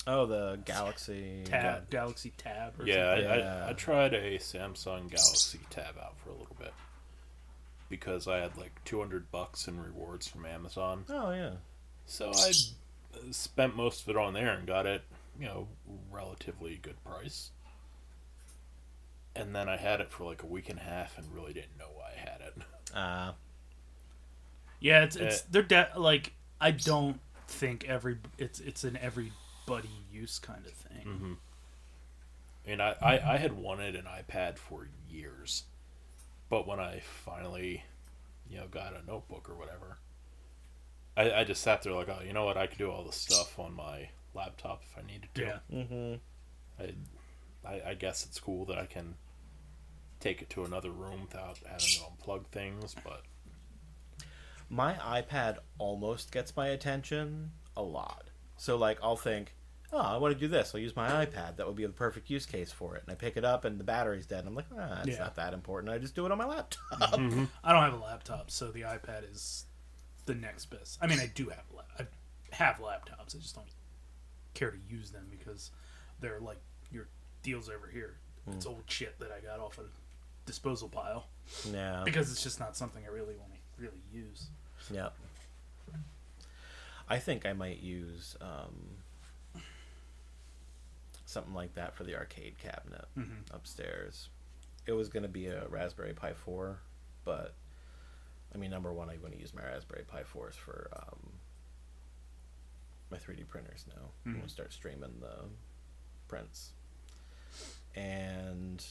Oh, the Galaxy Galaxy Tab or Yeah, something. I tried a Samsung Galaxy Tab out for a little bit because I had like $200 in rewards from Amazon. Oh, yeah. So I spent most of it on there and got it, relatively good price. And then I had it for like a week and a half and really didn't know why I had it. Yeah, it's they're like, I don't think it's an everybody use kind of thing. Mm-hmm. And I had wanted an iPad for years, but when I finally, got a notebook or whatever, I just sat there like, oh, you know what? I could do all this stuff on my laptop if I needed to. Yeah. Mm-hmm. I guess it's cool that I can take it to another room without having to unplug things, but my iPad almost gets my attention a lot. So, like, I'll think, oh, I want to do this. I'll use my iPad. That would be the perfect use case for it. And I pick it up, and the battery's dead. And I'm like, it's not that important. I just do it on my laptop. Mm-hmm. I don't have a laptop, so the iPad is the next best. I mean, I do have I have laptops. I just don't care to use them because they're like your deals over here. It's old shit that I got off a disposal pile. Yeah. Because it's just not something I really want to really use. Yep. I think I might use something like that for the arcade cabinet upstairs. It was going to be a Raspberry Pi 4, but I mean, number one, I'm going to use my Raspberry Pi 4s for my 3D printers now. I'm going to start streaming the prints. And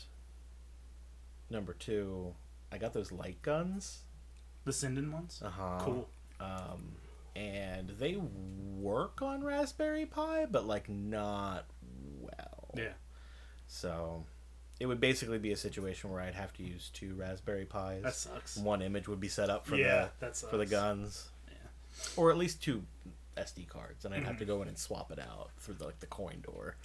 number two, I got those light guns. The Sinden ones? Uh-huh. Cool. And they work on Raspberry Pi, but like not well. Yeah. So it would basically be a situation where I'd have to use 2 Raspberry Pis. That sucks. One image would be set up for that sucks. for the guns. Yeah. Or at least 2 SD cards, and I'd have to go in and swap it out through the coin door.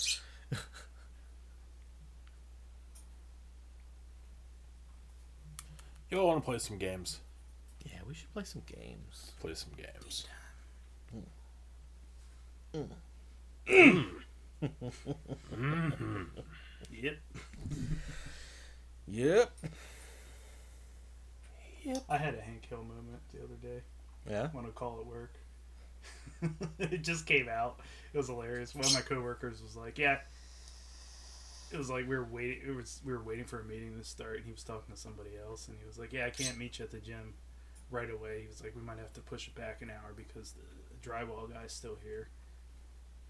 Y'all want to play some games? Yeah, we should play some games. Play some games. Yep. Yep. I had a Hank Hill moment the other day. Yeah? On a call at work. It just came out. It was hilarious. One of my coworkers was like, "Yeah." It was like we were waiting for a meeting to start, and he was talking to somebody else, and he was like, "Yeah, I can't meet you at the gym right away." He was like, "We might have to push it back an hour because the drywall guy's still here.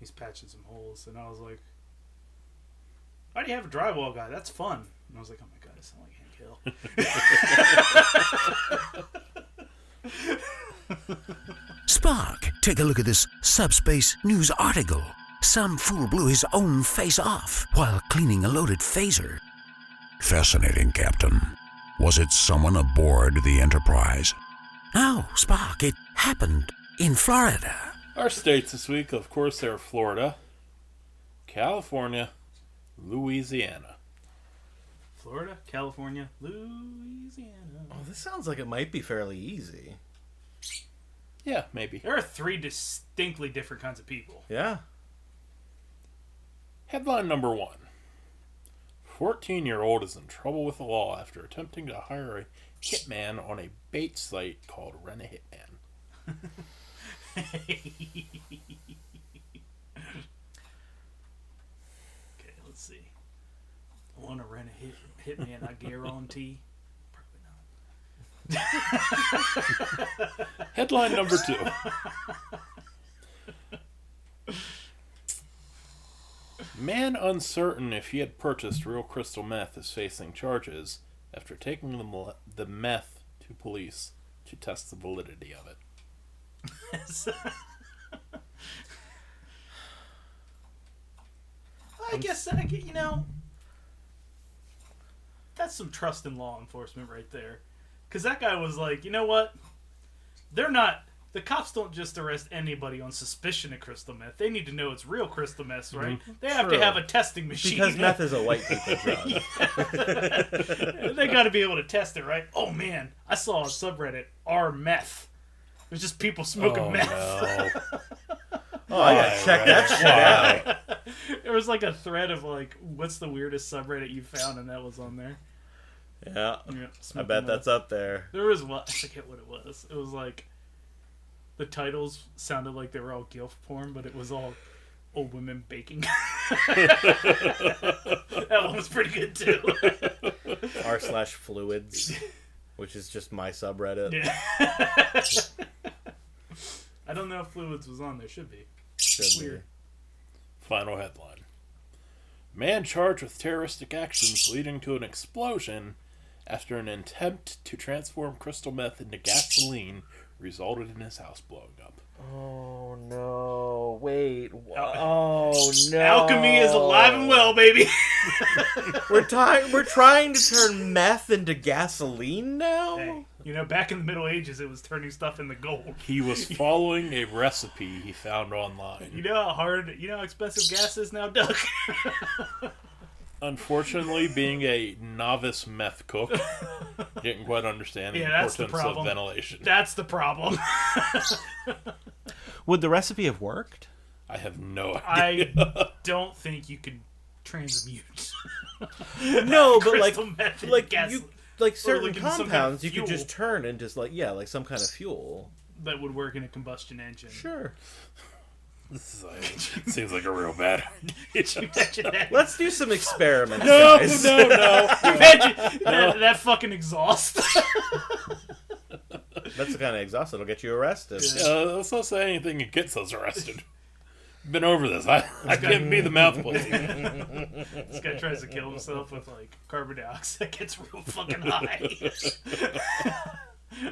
He's patching some holes." And I was like, "Why do you have a drywall guy? That's fun." And I was like, "Oh my god, I sound like Hank Hill." Spark, take a look at this Subspace News article. Some fool blew his own face off while cleaning a loaded phaser. Fascinating, Captain. Was it someone aboard the Enterprise? No, Spark, it happened in Florida. Our states this week, of course, are Florida, California, Louisiana. Florida, California, Louisiana. Oh, this sounds like it might be fairly easy. Yeah, maybe. There are 3 distinctly different kinds of people. Yeah. Headline number 1. 14-year-old is in trouble with the law after attempting to hire a hitman on a bait site called Rent a Hitman. Okay, let's see. I want to rent a hitman, I guarantee. Probably not. Headline number 2. Man uncertain if he had purchased real crystal meth is facing charges after taking the meth to police to test the validity of it. I guess, that's some trust in law enforcement right there. Because that guy was like, you know what? The cops don't just arrest anybody on suspicion of crystal meth. They need to know it's real crystal meth, right? Mm-hmm. They have to have a testing machine. Because meth is a white people drug. They got to be able to test it, right? Oh, man. I saw a subreddit, R-Meth. It was just people smoking meth. No. I gotta check that shit out. There was like a thread of like, what's the weirdest subreddit you found? And that was on there. Yeah. I bet that's up there. There was one, I forget what it was. It was like, the titles sounded like they were all gilf porn, but it was all old women baking. That one was pretty good too. R/fluids. which is just my subreddit. Yeah. I don't know if Fluids was on there. Should be. Should be. Weird. Final headline. Man charged with terroristic actions leading to an explosion after an attempt to transform crystal meth into gasoline resulted in his house blowing up. Oh no! Wait! Oh no! Alchemy is alive and well, baby. We're trying to turn meth into gasoline now. Hey, you know, back in the Middle Ages, it was turning stuff into gold. He was following a recipe he found online. You know how expensive gas is now, Doug? Unfortunately, being a novice meth cook, didn't quite understand the that's the importance of problem. ventilation. That's the problem. Would the recipe have worked? I have no idea. I don't think you could transmute. No, but crystal meth into gasoline. certain into some kind of compounds you could fuel. just turn into like some kind of fuel. That would work in a combustion engine. Sure. This is seems like a real bad idea. Imagine that. Let's do some experiments, No, guys. no, no. Imagine that fucking exhaust. That's the kind of exhaust that'll get you arrested. Let's not say anything that gets us arrested. Been over this. I can't be the mouthpiece. This guy tries to kill himself with like carbon dioxide. Gets real fucking high.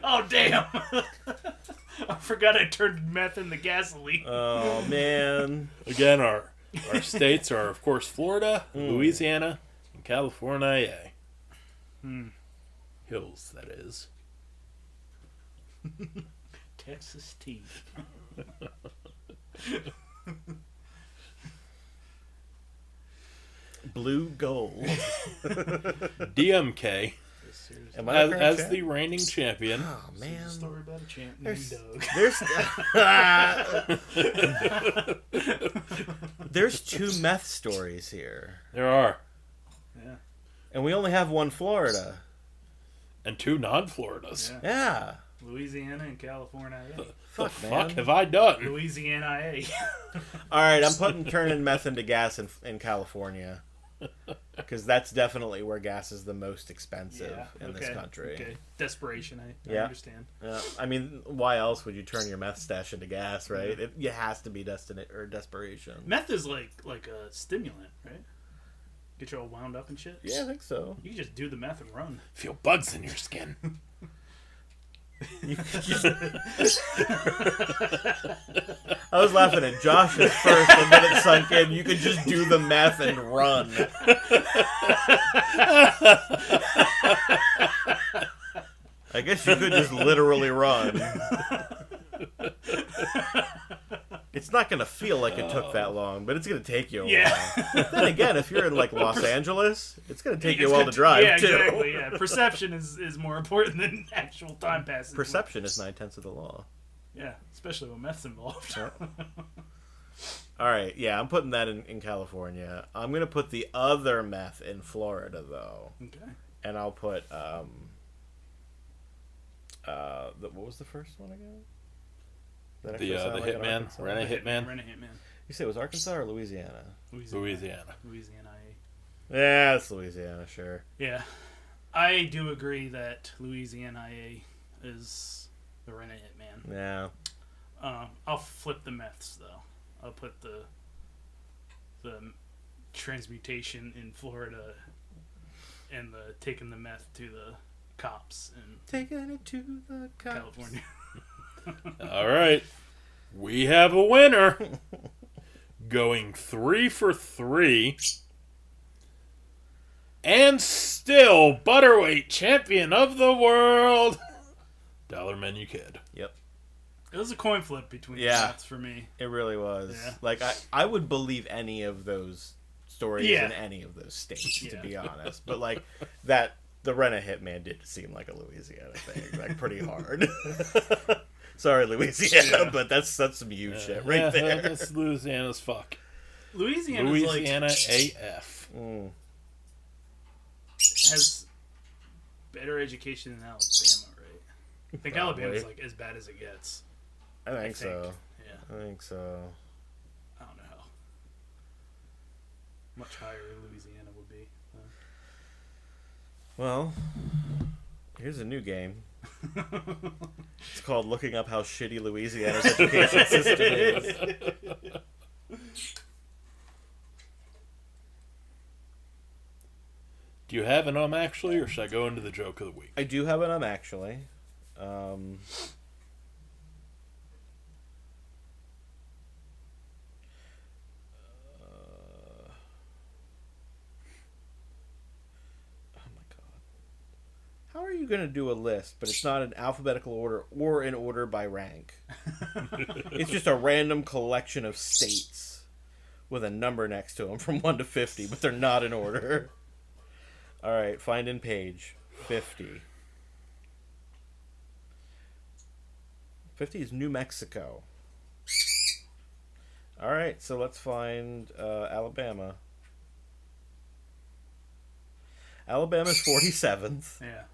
Oh damn! I forgot I turned meth into gasoline. Oh man. Again, our states are, of course, Florida, Louisiana, and California. Hills, that is. Texas tea. Blue gold. DMK, Am I the current as champ? the reigning champion, Oh man. Story about a champ named Doug. There's 2 meth stories here, there are, Yeah. and we only have one Florida. and 2 non-Floridas. Yeah. Yeah. Louisiana and California. The Fuck, fuck man. have I done? Louisiana. All right, I'm turning meth into gas in California, because that's definitely where gas is the most expensive in this country. Okay. Desperation. I Yeah. understand. I mean, why else would you turn your meth stash into gas, right? It has to be desperation. Meth is like a stimulant, right? Get you all wound up and shit. Yeah, I think so. You can just do the meth and run. Feel bugs in your skin. I was laughing at Josh's first, and then it sunk in. You could just do the meth and run. I guess you could just literally run. It's not going to feel like it took that long, but it's going to take you a while. Then again, if you're in like Los Angeles, it's going to take you a while to drive, yeah, too. exactly. Yeah, perception is more important than actual time passing. Perception is 9/10 of the law. Yeah, especially when meth's involved. All right, yeah, I'm putting that in California. I'm going to put the other meth in Florida, though. Okay. And I'll put, what was the first one again? That The actually sounded like an Hitman, Arkansas. Rent a Hitman. Rent a Hitman. You say it was Arkansas or Louisiana? Louisiana. Louisiana. Yeah, it's Louisiana, sure. Yeah, I do agree that Louisiana is the Rent a Hitman. Yeah. I'll flip the meths though. I'll put the transmutation in Florida and the taking the meth to the cops in Taking it to the cops. California. All right. We have a winner. Going 3 for 3. And still Butterweight champion of the world. Dollar Menu Kid. Yep. It was a coin flip between the Yeah. meths for me. It really was. Yeah. Like, I would believe any of those stories Yeah. in any of those states, to Yeah. be honest. But, like, the Rent a Hitman did seem like a Louisiana thing. Like, pretty hard. Sorry, Louisiana, but that's some huge shit right there. That's Louisiana's fuck. Louisiana Louisiana AF. has better education than Alabama, right? I think Alabama's like as bad as it gets. I think so. Yeah, I think so. I don't know how much higher Louisiana would be. Well, Here's a new game. It's called Looking Up How Shitty Louisiana's Education System Is. Do you have an actually, or should I go into the joke of the week? I do have an actually. How are you going to do a list, but it's not in alphabetical order or in order by rank? It's just a random collection of states with a number next to them from 1 to 50, but they're not in order. All right, find in page 50. 50 is New Mexico. All right, so let's find Alabama. Alabama's 47th. Yeah.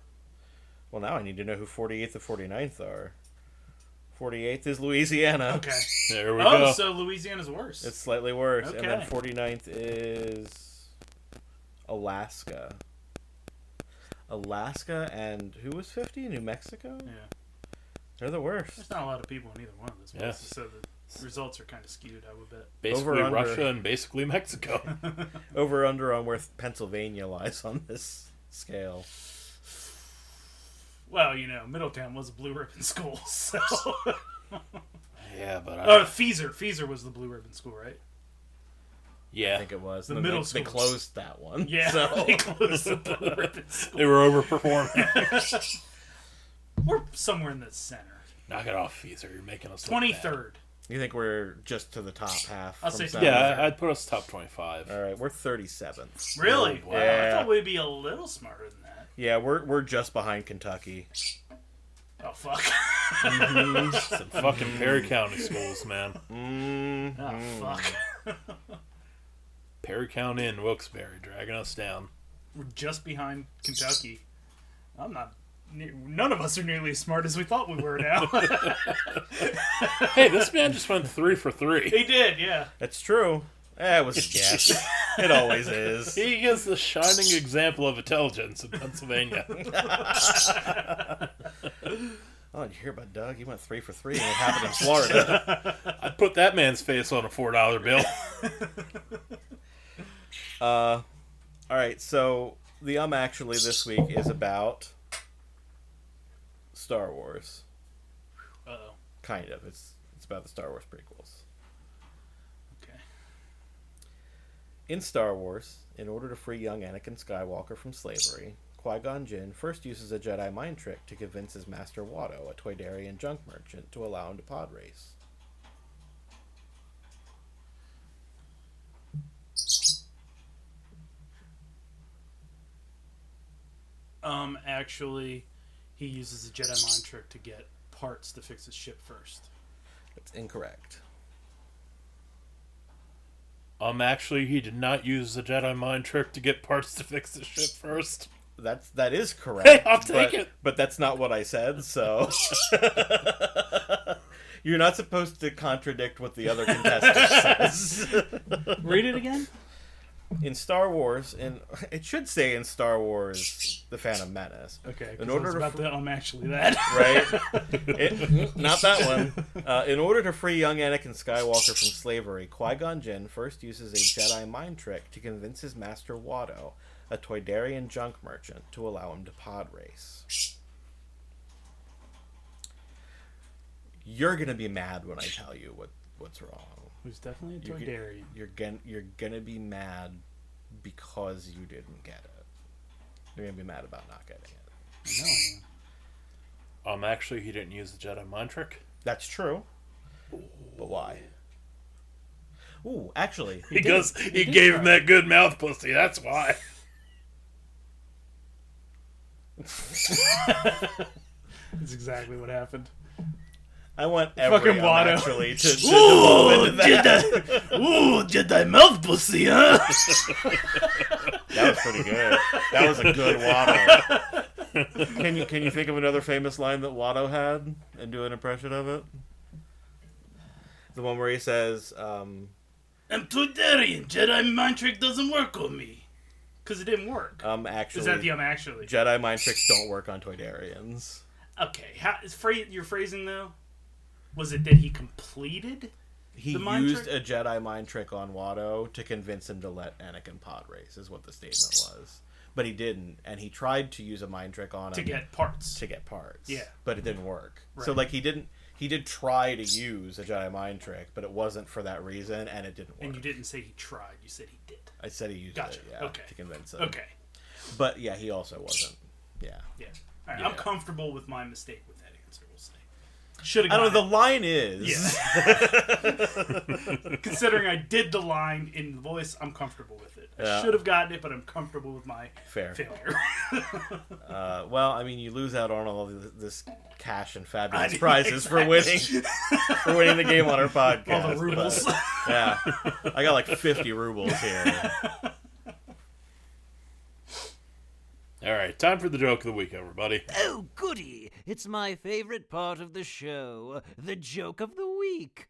Well, now I need to know who 48th and 49th are. 48th is Louisiana. Okay. There we go. Oh, so Louisiana's worse. It's slightly worse. Okay. And then 49th is Alaska. Alaska and who was 50? New Mexico? Yeah. They're the worst. There's not a lot of people in either one of those Yeah. places, so the results are kind of skewed, I would bet. Basically Over, under. Russia and basically Mexico. Over under on where Pennsylvania lies on this scale. Well, you know, Middletown was a blue ribbon school, so... Yeah, but Feezer was the blue ribbon school, right? yeah, I think it was. The Then middle they schools. closed that one. Yeah, So. they closed the blue ribbon school. they were overperforming. We're somewhere in the center. Knock it off, Feezer. You're making us look bad. 23rd. You think we're just to the top half? I'll from say South? Yeah, I'd put us top 25. All right, we're 37th. Really? Oh, Wow, I yeah. thought we'd be a little smarter than that. Yeah, we're just behind Kentucky. Oh, fuck. Some fucking Perry County schools, man. Oh, fuck. Perry County and Wilkes-Barre dragging us down. We're just behind Kentucky. None of us are nearly as smart as we thought we were now. Hey, this man just went 3 for 3. He did, yeah. That's true. It was a guess. It always is. He is the shining example of intelligence in Pennsylvania. Oh, did you hear about Doug? He went 3 for 3 and it happened in Florida. I'd put that man's face on a $4 bill. All right, so the actually this week is about Star Wars. Uh-oh. Kind of. It's about the Star Wars prequels. Okay. In Star Wars, in order to free young Anakin Skywalker from slavery, Qui-Gon Jinn first uses a Jedi mind trick to convince his master Waldo, a Toydarian junk merchant, to allow him to pod race. Actually, he uses a Jedi mind trick to get parts to fix his ship first. That's incorrect. Actually, he did not use the Jedi mind trick to get parts to fix the ship first. That is correct. Hey, I'll take it. But that's not what I said, so... You're not supposed to contradict what the other contestant says. Read it again? In Star Wars, it should say in Star Wars, The Phantom Menace. Okay, In in order order to about the actually that. Right? Not that one. In order to free young Anakin Skywalker from slavery, Qui-Gon Jinn first uses a Jedi mind trick to convince his master Waldo, a Toydarian junk merchant, to allow him to pod race. You're gonna be mad when I tell you what's wrong. Who's definitely a Toydarian. You're gonna be mad because you didn't get it. You're gonna be mad about not getting it. I know I am. Actually, he didn't use the Jedi mind trick. That's true. But why? Ooh, actually, Because he gave him that good mouth pussy, that's why. That's exactly what happened. I want every Fucking Waldo. actually to devolve into that. Ooh, Jedi mouth pussy, huh? That was pretty good. That was a good Watto. Can you think of another famous line that Watto had and do an impression of it? The one where he says, I'm Toydarian. Jedi mind trick doesn't work on me. Because it didn't work. Actually, Is that the actually? Jedi mind tricks don't work on Toydarians. Okay, your phrasing though, was it that he completed? He used a Jedi mind trick on Waldo to convince him to let Anakin pod race, is what the statement was. But he didn't, and he tried to use a mind trick on him to get parts. Yeah, but it didn't work. Right. So he did try to use a Jedi mind trick, but it wasn't for that reason, and it didn't work. And you didn't say he tried; you said he did. I said he used it, to convince him. Okay. But yeah, he also wasn't. Yeah. Yeah. All right, I'm comfortable with my mistake with that answer. We'll say. Should have. I don't know. The line is. Yeah. Considering I did the line in the voice, I'm comfortable with it. I should have gotten it, but I'm comfortable with my failure. Well, I mean, you lose out on all of this cash and fabulous prizes for winning the game on our podcast. All the rubles. But, yeah, I got like 50 rubles here. All right, time for the joke of the week, everybody. Oh, goody! It's my favorite part of the show, the joke of the week.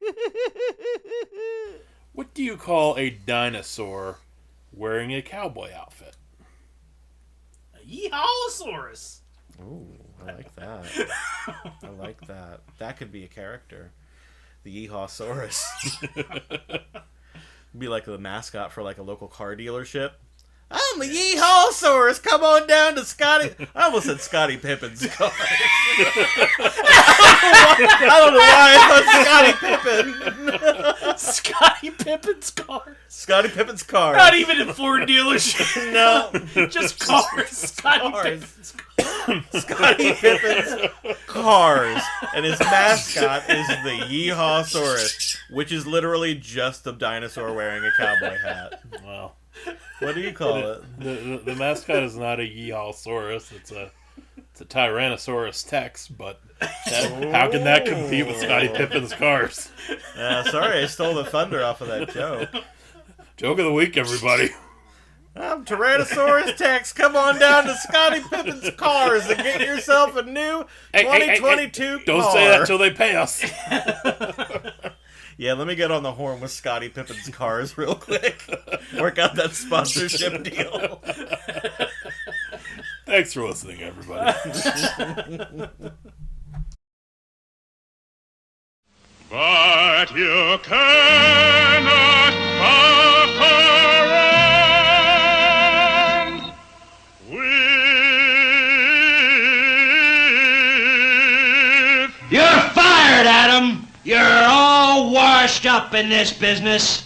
What do you call a dinosaur wearing a cowboy outfit? A Yeehawosaurus! Ooh, I like that. I like that. That could be a character. The Yeehawosaurus. Be like the mascot for like a local car dealership. I'm the Yeehawosaurus. Come on down to Scotty. I almost said Scotty Pippen's car. I don't know why I thought Scotty Pippen. Scotty Pippen's car. Scotty Pippen's car. Not even a Ford dealership. No, just cars. Scotty Pippen's car. Scotty Pippen's cars, and his mascot is the Yeehawosaurus, which is literally just a dinosaur wearing a cowboy hat. Wow. What do you call it? The mascot is not a Yeehawosaurus. It's a Tyrannosaurus Tex, but how can that compete with Scotty Pippen's cars? Sorry, I stole the thunder off of that joke. Joke of the week, everybody. I'm Tyrannosaurus Tex. Come on down to Scotty Pippen's cars and get yourself a new 2022 car. Don't say that till they pay us. Yeah, let me get on the horn with Scotty Pippen's cars real quick. Work out that sponsorship deal. Thanks for listening, everybody. But you cannot fuck around with... You're fired, Adam! You're all washed up in this business.